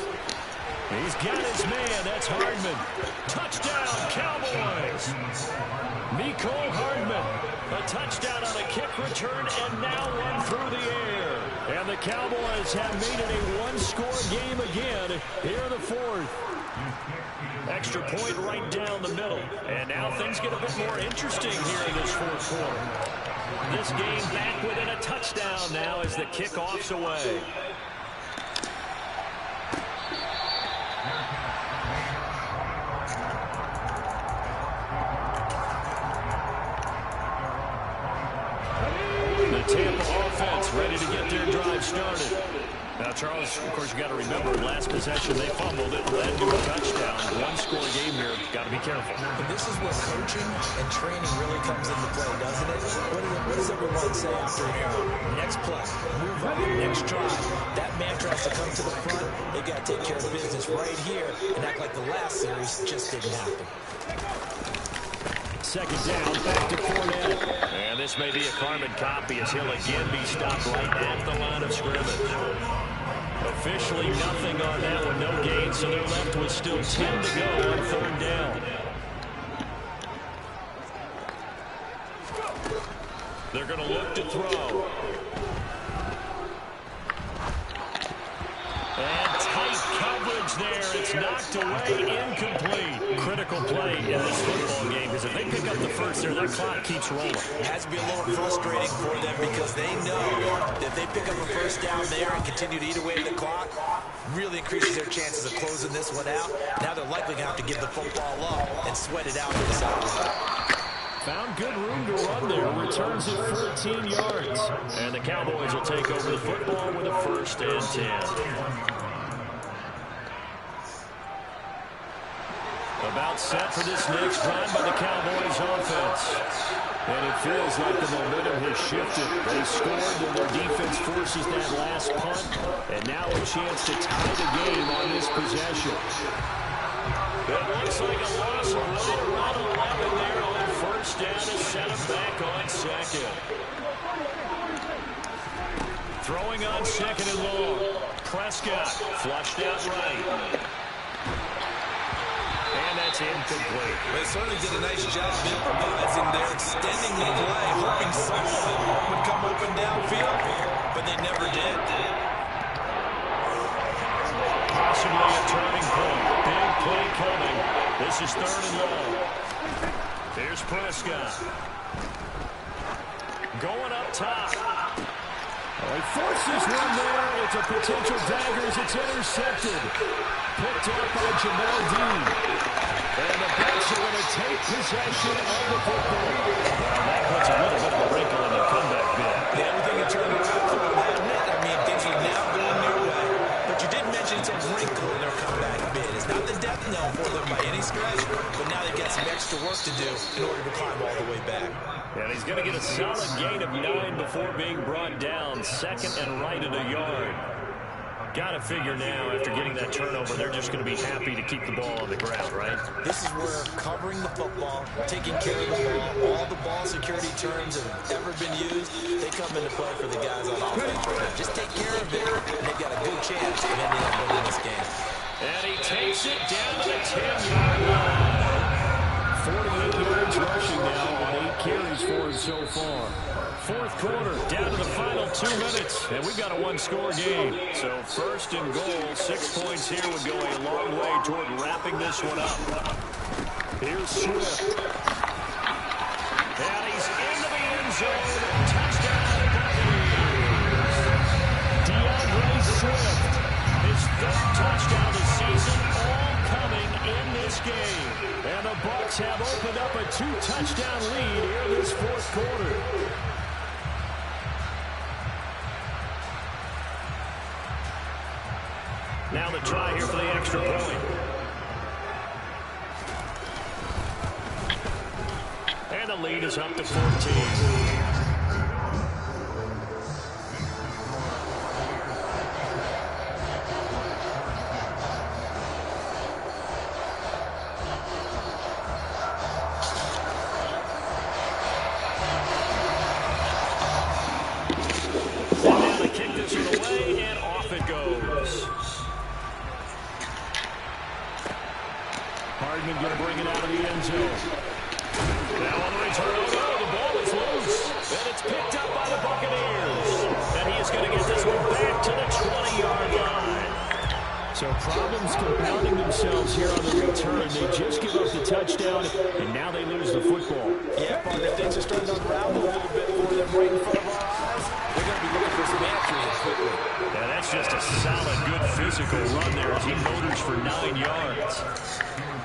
He's got his man. That's Hardman. Touchdown, Cowboys. Mecole Hardman. A touchdown on a kick return, and now one through the air. And the Cowboys have made it a 1-score game again here in the 4th. Extra point right down the middle. And now things get a bit more interesting here in this fourth quarter. This game back within a touchdown now as the kickoff's away. The Tampa offense ready to get their drive started. Now, Charles, of course, you got to remember, last possession they fumbled it, led to a touchdown. One-score game here. Got to be careful. And this is where coaching and training really comes into play, doesn't it? What does everyone say after next play, move up, next drive? That mantra has to come to the front. They got to take care of business right here and act like the last series just didn't happen. Second down, back to Fournette. And this may be a carbon copy as he'll again be stopped right at the line of scrimmage. Officially nothing on that one, no gain, so they're left with still 10 to go on third down. They're going to look to throw. And tight coverage there. It's knocked away, incomplete. Critical play in this football game because if they pick up the first there, that clock keeps rolling. It has to be a little frustrating for them because they know that if they pick up a first down there and continue to eat away at the clock, really increases their chances of closing this one out. Now they're likely going to have to give the football up and sweat it out to the sideline. Found good room to run there. Returns it 14 yards. And the Cowboys will take over the football with a 1st and 10. About set for this next drive by the Cowboys offense. And it feels like the momentum has shifted. They scored when their defense forces that last punt. And now a chance to tie the game on this possession. It looks like a loss of right around 11 there on first down to set him back on second. Throwing on second and long. Prescott flushed out right. And that's incomplete. They certainly did a nice job improvising there, extending the play, hoping someone would come open downfield, but they never did. Possibly a turning point. Big play coming. This is third and long. Here's Prescott. Going up top. He forces one there. It's a potential dagger as it's intercepted. Picked up by Jamel Dean. And the Bucs are going to take possession of the football. And that puts a little bit of a wrinkle in the comeback bid. Yeah, everything had turned around for them, hadn't it? I mean, things are now going their way. But you did mention it's a wrinkle in their comeback bid. It's not the death knell for them by any stretch, but now they've got some extra work to do in order to climb all the way back. And he's going to get a solid gain of 9 before being brought down. Second and right at a yard. Got to figure now, after getting that turnover, they're just going to be happy to keep the ball on the ground, right? This is where covering the football, taking care of the ball, all the ball security terms that have ever been used, they come into play for the guys on offense. Just take care of it, and they've got a good chance of ending up winning this game. And he takes it down to the 10-yard line. 48 yards rushing now, with 8 carries for him so far. Fourth quarter, down to the final 2 minutes, and we've got a one-score game. So first and goal, 6 points here would go a long way toward wrapping this one up. Here's Swift. And he's into the end zone. Touchdown, Buccaneers. DeAndre Swift, his 3rd touchdown this season, all coming in this game. And the Bucs have opened up a 2-touchdown lead here in this fourth quarter. Now the try here for the extra point. And the lead is up to 14. Hardman going to bring it out of the end zone. Now on the return, the ball is loose. And it's picked up by the Buccaneers. And he is going to get this one back to the 20-yard line. So problems compounding themselves here on the return. They just give up the touchdown, and now they lose the football. Yeah, partner, things are starting to unravel a little bit for them right in front of our eyes. They're going to be looking for some answers quickly. Yeah, that's just a solid, good physical run there as he motors for 9 yards.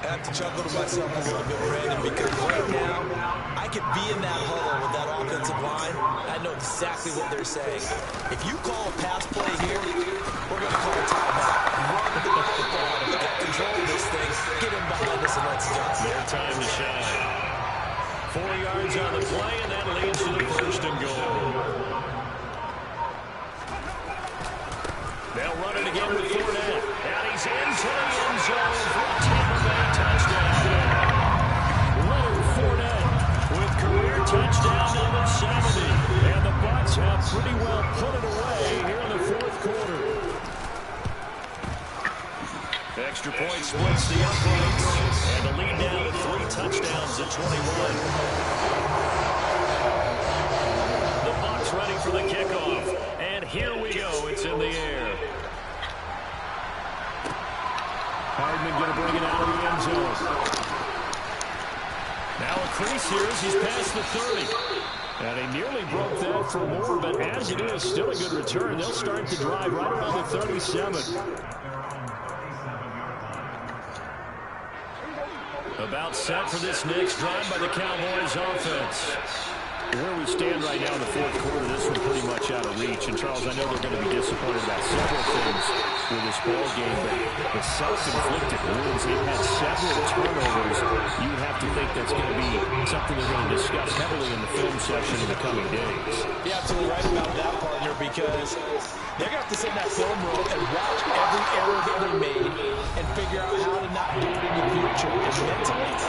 I have to chuckle to myself a little bit, Brandon, because right now, I could be in that huddle with that offensive line. I know exactly what they're saying. If you call a pass play here, we're going to call a timeout. Run the football. We got control of this thing. Get him behind us and let's go. Their time to shine. 4 yards on the play, and that leads to the first and goal. They'll run it again with Fournette. And he's into the end zone for a Tampa Bay touchdown. Leonard Fournette with career touchdown number 70. And the Bucs have pretty well put it away here in the fourth quarter. Extra point splits the uprights. And the lead now to 3 touchdowns at 21. The Bucs ready for the kickoff. And here we go. It's in the air. Hardman going to bring it out of the end zone. Now a crease here as he's past the 30. And he nearly broke that for more, but as it is, still a good return. They'll start the drive right around the 37. About set for this next drive by the Cowboys offense. Where we stand right now in the fourth quarter, this one pretty much out of reach. And, Charles, I know they're going to be disappointed about several things with this ball game, but the self-inflicted wounds, they've had several turnovers. You would have to think that's going to be something they're going to discuss heavily in the film session in the coming days. You're absolutely right about that, partner, because they're going to have to sit in that film room and watch every error that they made and figure out how to not do it in the future. And mentally,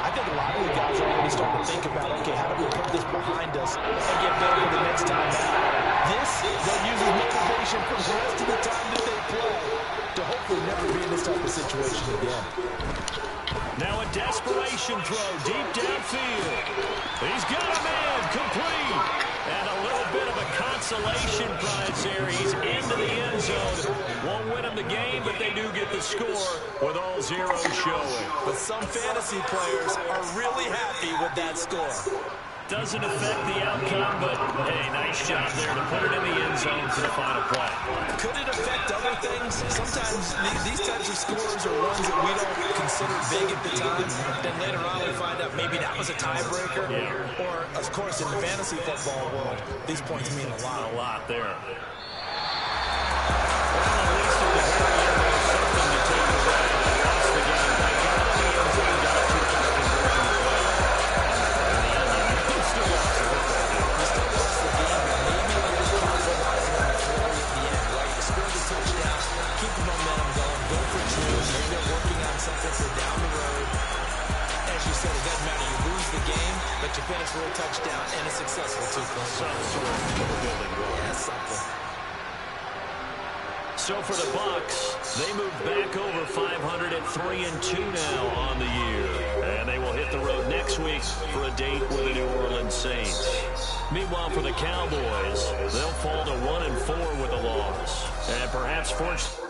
I think a lot of the guys are already starting to think about, okay, how do we put this behind us and get better for the next time out? This, they'll use as motivation for the rest of the time that they play to hopefully never be in this type of situation again. Now a desperation throw deep downfield. He's got a man complete. And a little bit of a consolation prize there. He's into the end zone. Won't win him the game, but they do get the score with all zeros showing. But some fantasy players are really happy with that score. Doesn't affect the outcome, but hey, nice job there to put it in the end zone for the final play. Could it affect other things? Sometimes these types of scores are ones that we don't consider big at the time. Then later on we find out maybe that was a tiebreaker. Yeah. Or, of course, in the fantasy football world, these points mean a lot. A lot there. Well, at least at the very end, there's something to take away. They lost the game by getting in the end zone, got a 2-point conversion as well. Still lost the game, but maybe they're just capitalizing on the play at the end, right? You score the touchdown, keep the momentum going, go for 2. Maybe they're working on something for down the road. As you said, it doesn't matter. You lose the game, but you finish with a touchdown and a successful 2-point. Some sort of building block. Yeah, something. So for the Bucs, they move back over 500 at 3-2 now on the year. And they will hit the road next week for a date with the New Orleans Saints. Meanwhile, for the Cowboys, they'll fall to 1-4 with a loss. And perhaps fortunately,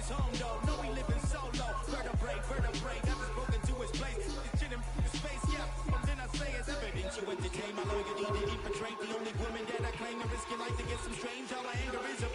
his home, though. No, we living solo. Vertebrae, got this broken to his place. This shit in his face, yeah. And then I say it's evident you entertain my loyalty that he portrayed. The only woman that I claim to risk your life to get some strange. All I anger is a